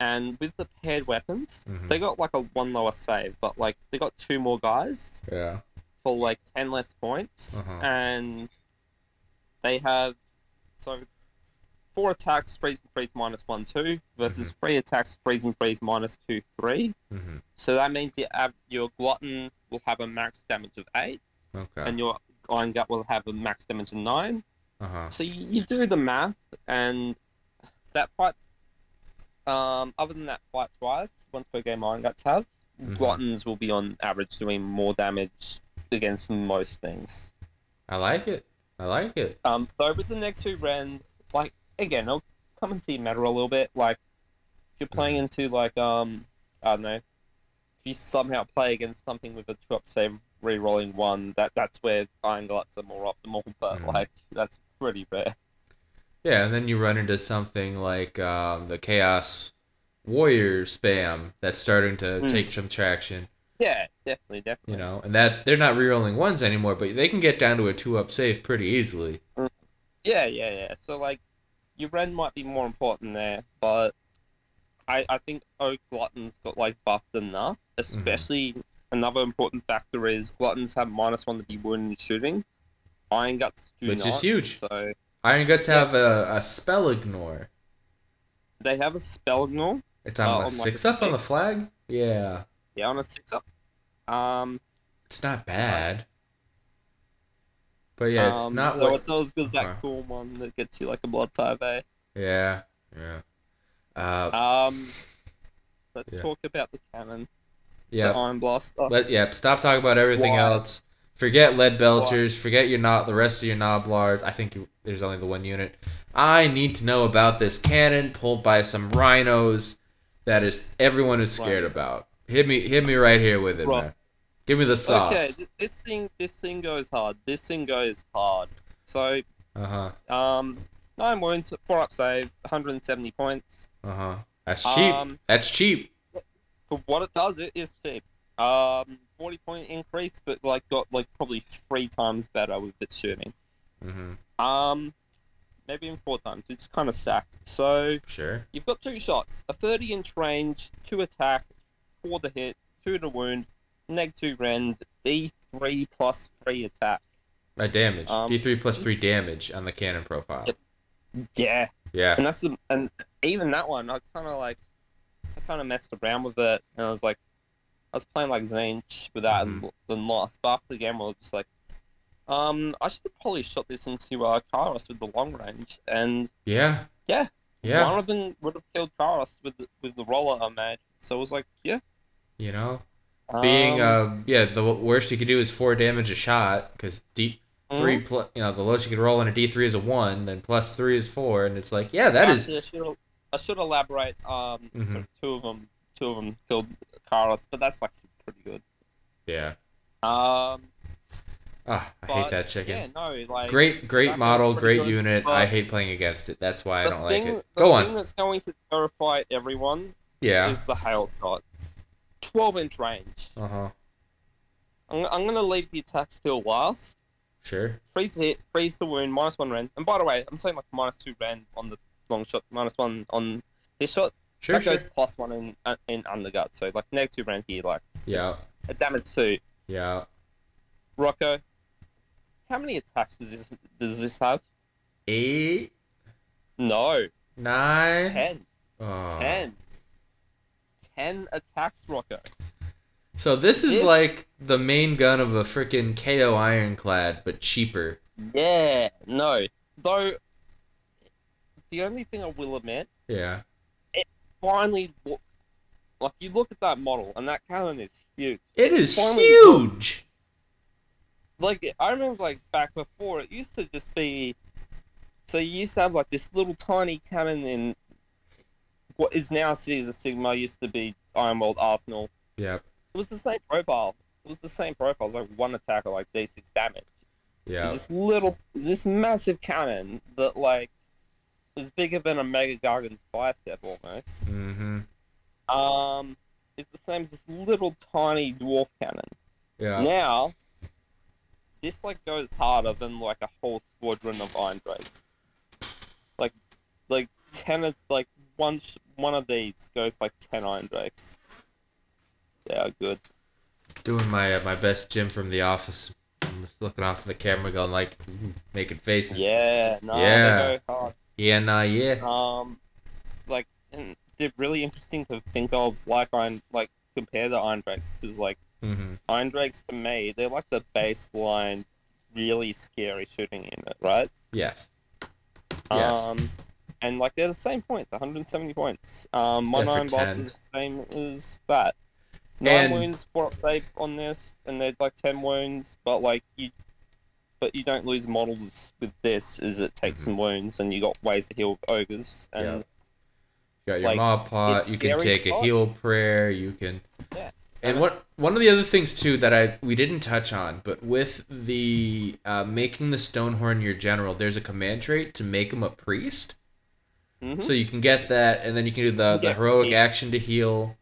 and with the paired weapons, they got like a 1 lower save, but like they got 2 more guys. Yeah. For like 10 less points, and they have 4 attacks, freeze and freeze -1/2 versus 3 attacks, freeze and freeze -2/3. So that means your glutton will have a max damage of 8, and your Iron Gut will have a max damage of 9. So you do the math, and that fight. Other than that fight twice, once per game Iron Guts have, gluttons will be on average doing more damage against most things. I like it. So with the Neg 2 Ren, like, again, I'll come into your meta a little bit. Like, if you're playing into, like, I don't know, if you somehow play against something with a 2-up save re-rolling 1, that's where Iron Guts are more optimal, but, like, that's pretty rare. Yeah, and then you run into something like the Chaos Warrior spam that's starting to take some traction. Yeah, definitely. You know, and that they're not rerolling 1s anymore, but they can get down to a 2-up save pretty easily. Yeah. So, like, your Ren might be more important there, but I think Oak Gluttons got, like, buffed enough. Especially, another important factor is Gluttons have -1 to be wounded and shooting. Iron Guts do not. Which is huge. So Iron Guts have a spell ignore. They have a spell ignore. It's on a 6-up on the flag? Yeah. Yeah, on a 6-up. It's not bad. But yeah, it's not what... It's not as good as that cool one that gets you like a blood type, eh? Yeah. Let's talk about the cannon. Yeah. The Iron Blaster. Stop talking about everything else. Forget Lead Belchers. Forget the rest of your Noblards. I think there's only the 1 unit. I need to know about this cannon pulled by some rhinos that everyone is scared about. Hit me right here with it, man. Give me the sauce. Okay, this thing goes hard. This thing goes hard. So, 9 wounds, 4 up save, 170 points. That's cheap. That's cheap. For what it does, it is cheap. 40-point increase, but like got like probably 3 times better with its shooting. Maybe even 4 times. It's kind of stacked. So sure, you've got 2 shots: a 30-inch range, 2 attack, 4 to hit, 2 to wound, -2 rend, D3 plus 3 attack. Damage. D3 plus 3 damage on the cannon profile. Yeah. Yeah. And even that one, I kind of messed around with it, and I was playing like Zinch with that and lost. But after the game, I was just like, I should have probably shot this into Kairos with the long range, and yeah. One of them would have killed Kairos with the roller I made. So I was like, yeah, you know, being the worst you could do is 4 damage a shot, because D3 plus, the lowest you could roll in a D3 is a 1, then plus 3 is 4, and it's like, yeah, that is. I should elaborate. So 2 of them killed Kairos, but that's like pretty good. Yeah. I hate that chicken. Yeah, no, like great model, great good, unit. I hate playing against it. That's why I don't like it. Go on. The thing that's going to terrify everyone is the hail shot. 12-inch range. I'm gonna leave the attack skill last. Sure. Freeze the hit, freeze the wound, -1 rend. And by the way, I'm saying like -2 rend on the long shot, -1 on this shot. Sure, that goes +1 in undergut. So like -2 rend here, like a damage 2. Yeah. Rocco, how many attacks does this have? 8? No. 9? 10. Oh. 10 attacks, Rocco. So this is like the main gun of a freaking KO Ironclad, but cheaper. Yeah, no. Though, the only thing I will admit, it finally, like, you look at that model, and that cannon is huge. It is huge! Like, I remember, like, back before, it used to just be... So you used to have, like, this little tiny cannon in what is now Cities of Sigmar, used to be Ironworld Arsenal. Yeah. It was the same profile. It was like 1 attack or, like, D6 damage. Yeah. This massive cannon that, like, is bigger than a Mega Gargant's bicep, almost. It's the same as this little tiny dwarf cannon. Yeah. Now, this like goes harder than like a whole squadron of Iron Drakes. Like 10 of one of these goes like 10 Iron Drakes. They are good. Doing my my best Jim from The Office. I'm just looking off the camera, going like making faces. Yeah. No. Yeah. They go hard. Yeah. Nah. Yeah. Like, and they're really interesting to think of, like compare the Iron Drakes, because like Iron Drakes to me, they're like the baseline, really scary shooting unit, right? Yes. And like they're the same points, 170 points. My 9 boss is the same as that. 9 wounds, 4 up save on this, and they're like 10 wounds, but like you don't lose models with this, as it takes some wounds, and you got ways to heal ogres, and you got your mob pot, you can take a heal prayer, you can And one of the other things too that we didn't touch on, but with the making the Stonehorn your general, there's a command trait to make him a priest. So you can get that, and then you can do the heroic action to heal.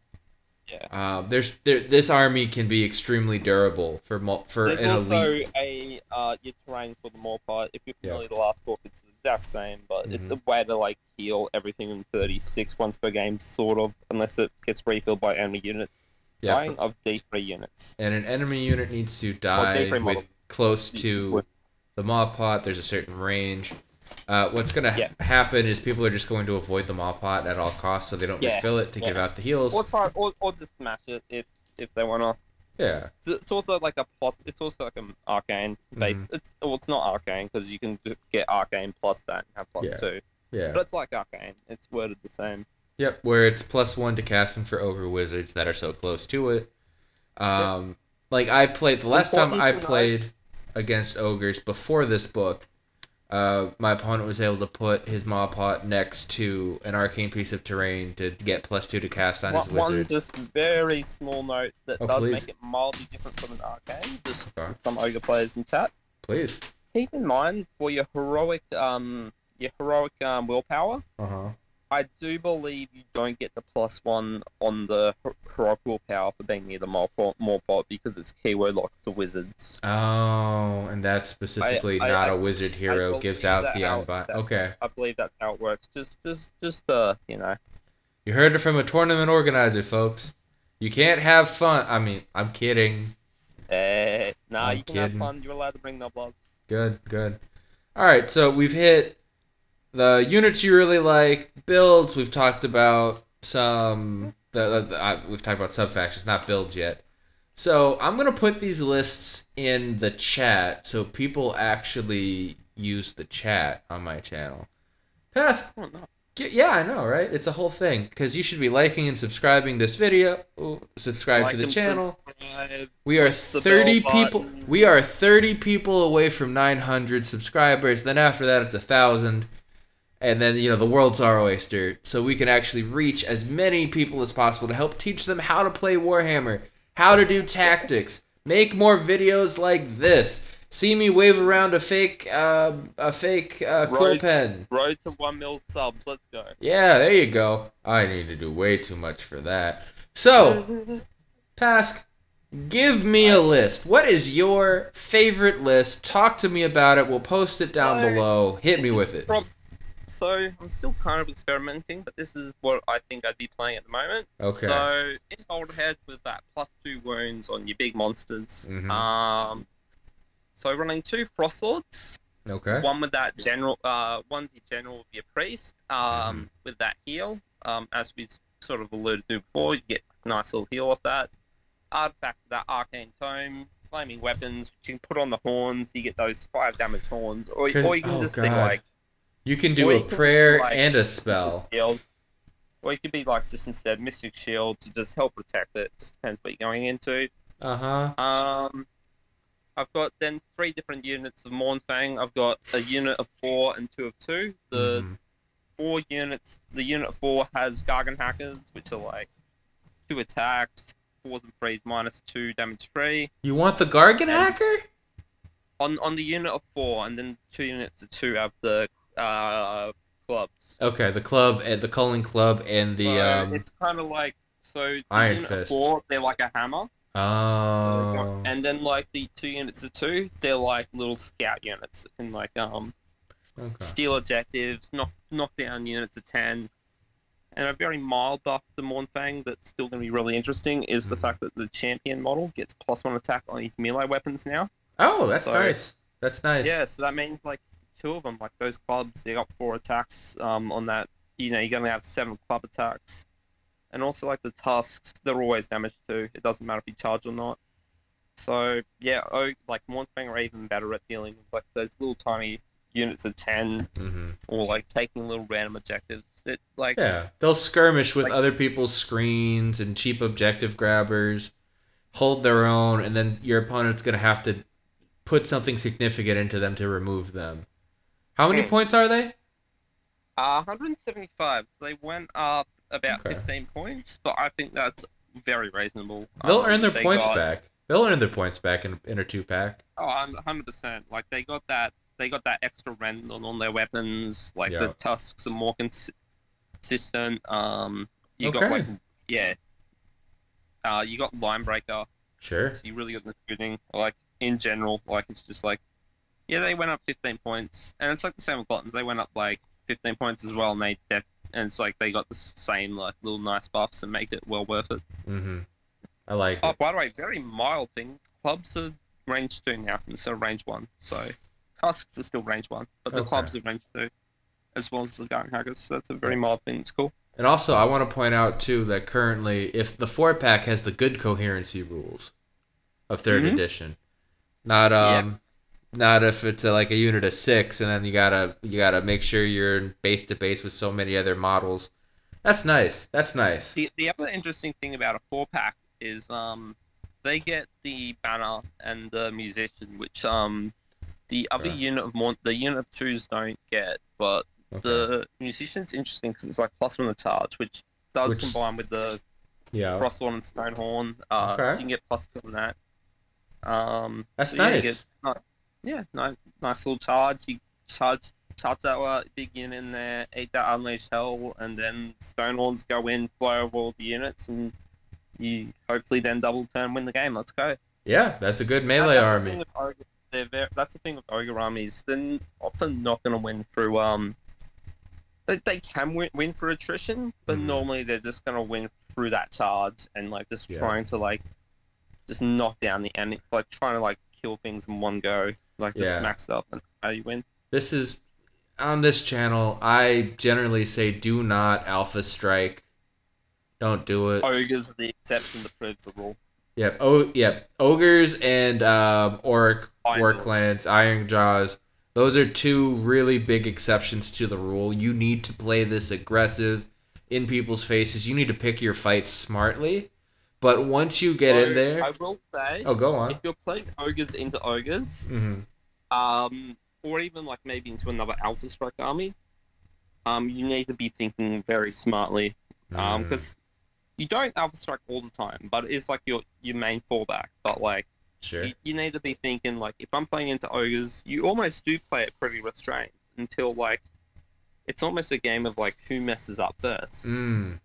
Yeah. This army can be extremely durable for There's an also elite. your terrain for the Morpart. If you're familiar with the last book, it's the exact same, but it's a way to like heal everything in 36 once per game, sort of, unless it gets refilled by enemy unit. Dying of D3 units. And an enemy unit needs to die with close to the mob pot. There's a certain range. What's going to happen is people are just going to avoid the mob pot at all costs, so they don't refill it to give out the heals. Or just smash it if they want to. Yeah. It's also like it's also like an arcane base. It's not arcane, because you can get arcane plus that and have +2. Yeah. But it's like arcane. It's worded the same. Yep, where it's +1 to casting for ogre wizards that are so close to it. Like I played the last time I played against ogres before this book. My opponent was able to put his Maw Pot next to an arcane piece of terrain to get +2 to cast on his One wizards. just very small note that does please. make it mildly different from an arcane. Just Okay. some ogre players in chat. Please. Keep in mind for your heroic willpower. I do believe you don't get the +1 on the heroic willpower for being near the Maw Pot because it's keyword locked to wizards. Oh, and that's specifically not a wizard hero gives out the unbind. Okay. I believe that's how it works. Just you know. You heard it from a tournament organizer, folks. You can't have fun. I mean, I'm kidding. Nah, you can have fun. You're allowed to bring nobblers. Good, good. All right, so we've hit the units you really like, builds. We've talked about some. We've talked about sub-factions, not builds yet. So I'm gonna put these lists in the chat so people actually use the chat on my channel. Pass. Oh, no. Yeah, I know, right? It's a whole thing because you should be liking and subscribing this video. Subscribe to the channel. We are 30 people. We are 30 people away from 900 subscribers. Then after that, it's 1,000, and then the world's our oyster. So we can actually reach as many people as possible to help teach them how to play Warhammer, how to do tactics, make more videos like this. See me wave around a fake quill pen. Road to 1 mil subs. Let's go. Yeah, there you go. I need to do way too much for that. So, Pask, give me a list. What is your favorite list? Talk to me about it. We'll post it down below. Hit me with it. So, I'm still kind of experimenting, but this is what I think I'd be playing at the moment. Okay. So, in Boulderhead with that +2 wounds on your big monsters. So running 2 Frostlords. Okay. One with that general, one's your general with your priest, with that heal. As we sort of alluded to before, you get a nice little heal off that. Artefact with that Arcane Tome, flaming weapons, which you can put on the horns, you get those 5 damage horns, or you can just think like... You can do a prayer and a spell. Or you could be like just instead Mystic Shield to just help protect it, just depends what you're going into. I've got then 3 different units of Mournfang. I've got a unit of 4 and 2 of 2. The 4 units, the unit of 4 has Gargant Hackers, which are like 2 attacks, 4s and 3s -2 damage free. You want the Gargant Hacker? On the unit of 4, and then 2 units of 2 have the clubs. Okay, the club and the Culling club and the it's kind of like the Iron unit Fist. of 4, they're like a hammer. Oh. And then like the 2 units of 2, they're like little scout units that can like steal objectives, knock down units of 10. And a very mild buff to Mournfang that's still going to be really interesting is the fact that the champion model gets +1 attack on his melee weapons now. Oh, that's nice. That's nice. Yeah, so that means like 2 of them, like those clubs, they got 4 attacks on that. You're going to have 7 club attacks. And also, like, the tusks, they're always damaged too. It doesn't matter if you charge or not. So, yeah, like, Mournfang are even better at dealing with, like, those little tiny units of 10. Or, like, taking little random objectives. Yeah, they'll skirmish with other people's screens and cheap objective grabbers, hold their own, and then your opponent's going to have to put something significant into them to remove them. How many points are they? 175. So they went up about 15 points, but I think that's very reasonable. They'll earn their points back. They'll earn their points back in a 2-pack. Oh, 100%. Like they got that extra rend on their weapons. Like the tusks are more consistent. You got like you got Line Breaker. Sure. So you really got the shooting. Like in general, like it's just like they went up 15 points, and it's like the same with Gluttons. They went up like 15 points as well, and and it's like they got the same like little nice buffs and make it well worth it. I like it. Oh, by the way, very mild thing. Clubs are range 2 now instead of range 1. So tusks are still range 1, but the clubs are range 2, as well as the Gargant Hackers. So that's a very mild thing. It's cool. And also, I want to point out too that currently, if the 4-pack has the good coherency rules of 3rd edition, not if it's like a unit of 6 and then you gotta make sure you're base to base with so many other models. That's nice. That's nice. The other interesting thing about a 4-pack is they get the banner and the musician, which The other unit of the unit of 2s don't get, but the musician's interesting because it's like +1 to charge, which does combine with the Frostlord and Stonehorn. So you can get +2 on that. That's nice. Nice little charge. You charge that big unit in there, eat that Unleash Hell, and then Stonehorns go in, flow over all the units, and you hopefully then double turn, win the game. Let's go. Yeah, that's a good melee army. That's the thing with Ogre armies. They're often not going to win through They can win through attrition, but normally they're just going to win through that charge and like just trying to like just knock down the enemy, like trying to like kill things in one go, like just smack stuff, and how you win. This is on this channel. I generally say do not alpha strike. Don't do it. Ogres are the exception that proves the rule. Yep. Ogres and orc clans, Iron Jaws. Those are two really big exceptions to the rule. You need to play this aggressive, in people's faces. You need to pick your fights smartly. But once you get in there, I will say, go on. If you're playing ogres into ogres, or even like maybe into another Alpha Strike army, you need to be thinking very smartly, because you don't Alpha Strike all the time, but it's like your main fallback. But like, you need to be thinking like, if I'm playing into ogres, you almost do play it pretty restrained until like, it's almost a game of like who messes up first, and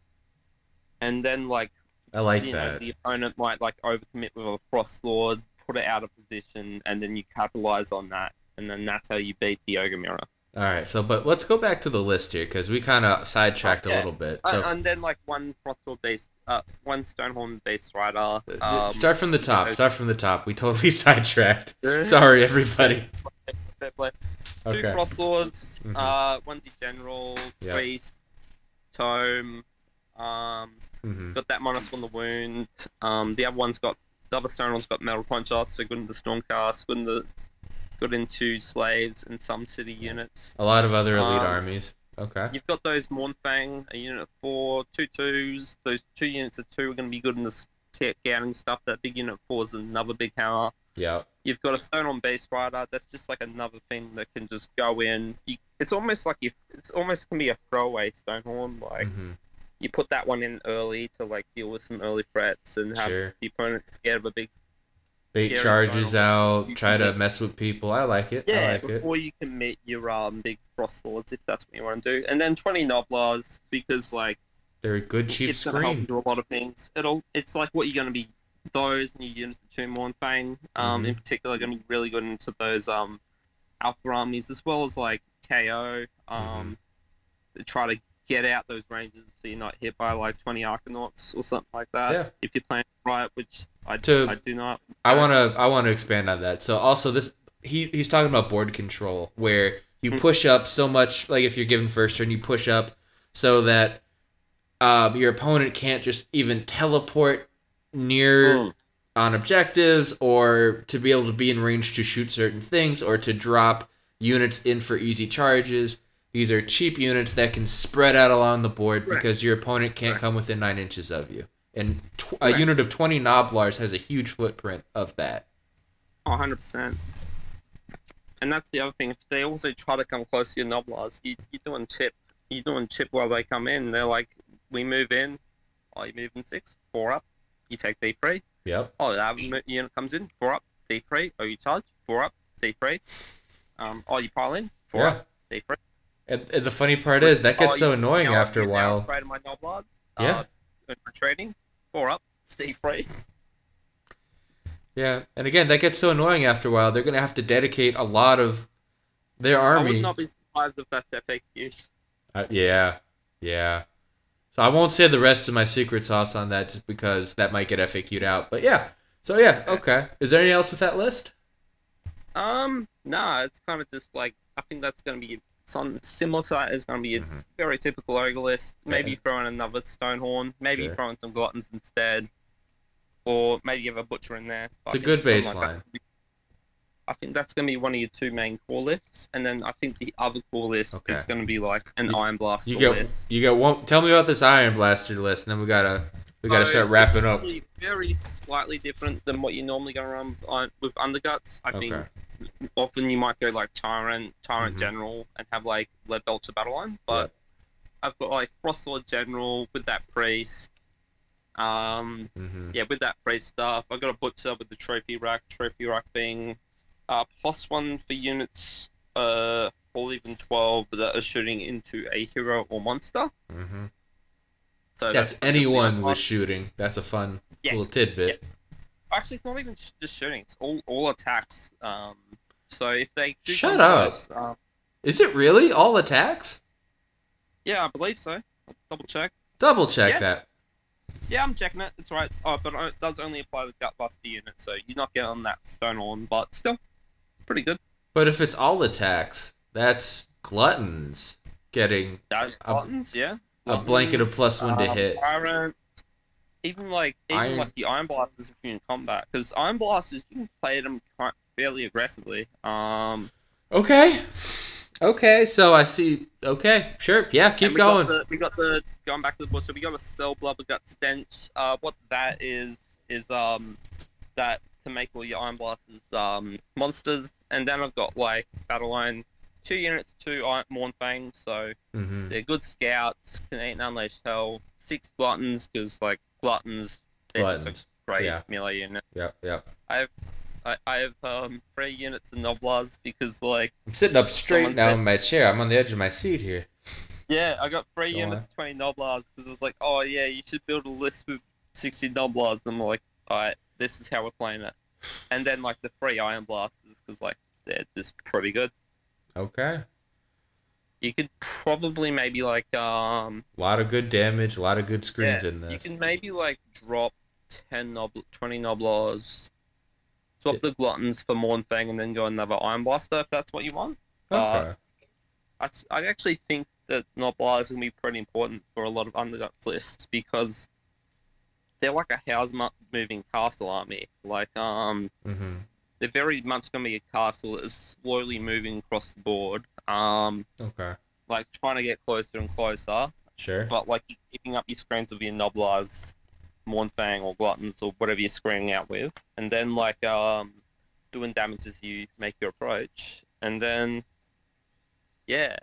then like, I like that. The opponent might like overcommit with a Frostlord, put it out of position, and then you capitalize on that, and then that's how you beat the Ogre Mirror. All right, but let's go back to the list here because we kind of sidetracked a little bit. So, and then like one Frostlord based, one Stonehorn based rider. Start from the top. Start from the top. We totally sidetracked. Sorry, everybody. Two Frostlords, one's the General, Priest, Tome. Got that -1 the wound. The other Stonehorn's got Metalcruncher, so good into Stormcast, good into slaves and some city units. A lot of other elite armies. Okay. You've got those Mournfang, a unit of 4, 2/2s. Those 2 units of 2 are going to be good in the scouting stuff. That big unit of 4 is another big hammer. Yeah. You've got a Stonehorn base rider. That's just like another thing that can just go in. It's almost like can be a throwaway Stonehorn. Like you put that one in early to like deal with some early threats and have the opponent scared of a big bait charges out, try to mess with people. I like it. Yeah, I like before you can meet your big Frostlords, if that's what you want to do. And then 20 Noblars, because like they're a good cheap it's gonna help you do a lot of things. It's like what you're gonna be those new units of 2 Mournfang, in particular, are gonna be really good into those alpha armies as well as like KO, to try to get out those ranges so you're not hit by like 20 Arcanauts or something like that. Yeah. If you're playing right, which I do not. I wanna expand on that. So also this he's talking about board control where you push up so much, like if you're given first turn, you push up so that your opponent can't just even teleport near on objectives, or to be able to be in range to shoot certain things, or to drop units in for easy charges. These are cheap units that can spread out along the board because your opponent can't come within 9 inches of you. And a unit of 20 Noblars has a huge footprint of that. 100%. And that's the other thing. If they also try to come close to your Noblars, you're doing chip. You're doing chip while they come in. They're like, we move in. Oh, you move in 6, 4 up. You take D3. Yep. Oh, that unit comes in, 4 up, D3. Oh, you charge, 4 up, D3. Oh, you pile in, 4 up, D3. And the funny part is, that gets so annoying after a while. Afraid of my Noblars. Yeah. Trading, 4 up, D3. Yeah, and again, that gets so annoying after a while. They're going to have to dedicate a lot of their army. I would not be surprised if that's FAQ. Yeah. So I won't say the rest of my secret sauce on that just because that might get FAQ'd out. But yeah. So yeah, okay. Is there anything else with that list? No, it's kind of just like, I think that's going to be something similar to that. Is going to be a very typical ogre list. Maybe throw in another Stonehorn. Maybe throw in some Gluttons instead. Or maybe you have a Butcher in there. It's a good baseline. I think that's going to be one of your 2 main core lists, and then I think the other core list is going to be like an Iron Blaster list. You get one. Tell me about this Iron Blaster list, and then we gotta start wrapping up. Very slightly different than what you're normally going to run with Underguts. I think often you might go like Tyrant General, and have like Lead Belcher Battleline. But I've got like Frostlord General with that Priest. Yeah, with that priest stuff. I got a Butcher with the Trophy Rack. Trophy Rack being +1 for units, or even 12 that are shooting into a hero or monster. So that's anyone with shooting. That's a fun little tidbit. Actually, it's not even just shooting. It's all attacks. So if they do Shut up. Close, is it really all attacks? Yeah, I believe so. I'll double check. Double check that. Yeah, I'm checking it. It's right. Oh, but it does only apply with Gutbuster units, so you're not getting on that Stonehorn, but still, pretty good. But if it's all attacks, that's Gluttons getting Gluttons, yeah. A blanket of +1 to hit. Tyrant, even like the Iron Blasters if you're in combat, because Iron Blasters you can play them fairly aggressively. Okay, so I see. Okay, sure, yeah, keep going. We got the going back to the Butcher. We got a Spell Blubber Gut Stench. What that is that to make all your Iron Blasters monsters, and then I've got like Battleline 2 units, 2 Mournfang, so they're good scouts. Can eat and unleash hell. 6 Gluttons because like Gluttons, they're just a great melee unit. Yep. I have 3 units of Noblars because like I'm sitting up straight now in my chair. I'm on the edge of my seat here. Yeah, I got 3 units, 20 Noblars because it was like, oh yeah, you should build a list with 60 Noblars. And I'm like, alright, this is how we're playing it. And then like the 3 Iron Blasters because like they're just pretty good. Okay. You could probably maybe like a lot of good damage, a lot of good screens in this. You can maybe like drop 20 Noblars. Swap the Gluttons for Mournfang and then go another Iron Blaster if that's what you want. Okay. I actually think that Noblars is going to be pretty important for a lot of Underguts lists because they're like a house-moving castle army. Like, they're very much going to be a castle that is slowly moving across the board. Okay. Like, trying to get closer and closer. Sure. But, like, you're keeping up your screens of your Noblars, Mournfang or Gluttons or whatever you're screening out with, and then like doing damage as you make your approach, and then that's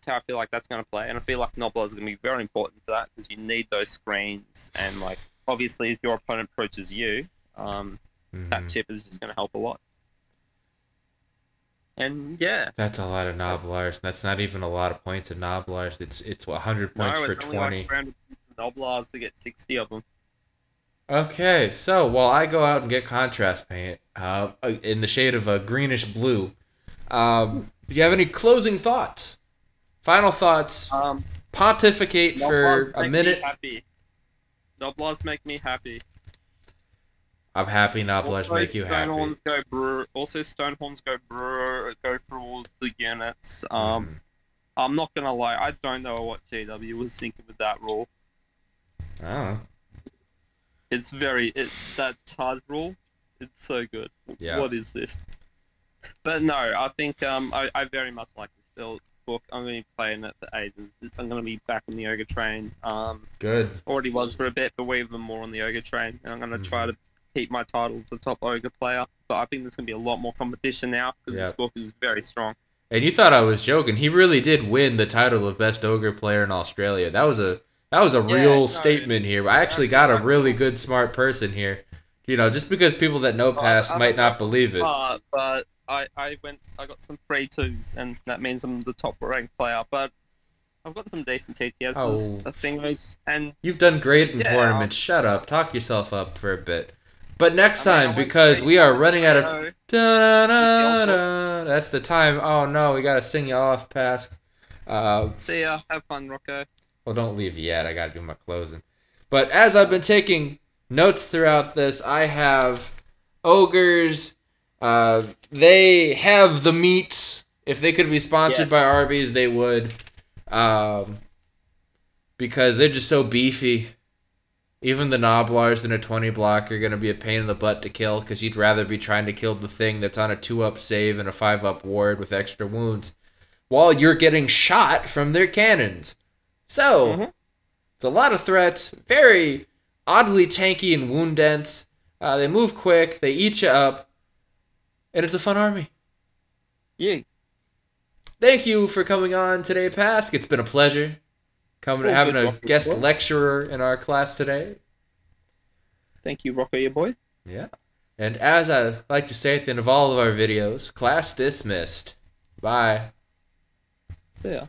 how I feel like that's going to play, and I feel like Noblars is going to be very important for that because you need those screens, and like obviously if your opponent approaches you, that chip is just going to help a lot. And yeah, that's a lot of Noblars. That's not even a lot of points of Noblars. It's 100 points for 20. Noblars to get 60 of them. Okay, so while I go out and get contrast paint in the shade of a greenish blue, do you have any closing thoughts? Final thoughts? Pontificate for a minute. Noblars make me happy. I'm happy Noblars make you happy. Also, Stonehorns go through all the units. I'm not gonna lie, I don't know what GW was thinking with that rule. Oh. It's that charge rule. It's so good. Yeah. What is this? But no, I think I very much like this book. I'm going to be playing it for ages. I'm going to be back on the Ogre train. Good. Already was for a bit, but we're even more on the Ogre train. And I'm going to try to keep my title as the top Ogre player. But I think there's going to be a lot more competition now because this book is very strong. And you thought I was joking. He really did win the title of best Ogre player in Australia. That was a real statement here. I actually got a really good, smart person here. You know, just because people that know past might not believe it. But I got some free 2s, and that means I'm the top ranked player. But I've got some decent TTS thingos, and you've done great in tournaments. Shut up. Talk yourself up for a bit. But next time, because we are running out of... That's the time. Oh no, we gotta sing you off, past. See ya. Have fun, Rocco. Well, don't leave yet. I gotta do my closing. But as I've been taking notes throughout this, I have ogres. They have the meats. If they could be sponsored by Arby's, they would. Because they're just so beefy. Even the Noblars in a 20 block are going to be a pain in the butt to kill because you'd rather be trying to kill the thing that's on a 2-up save and a 5-up ward with extra wounds while you're getting shot from their cannons. So, it's a lot of threats, very oddly tanky and wound dense. They move quick, they eat you up. And it's a fun army. Yeah. Thank you for coming on today, Pask. It's been a pleasure having a guest lecturer in our class today. Thank you, Rocco, your boy. Yeah. And as I like to say at the end of all of our videos, class dismissed. Bye. Yeah.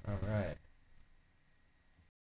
All right.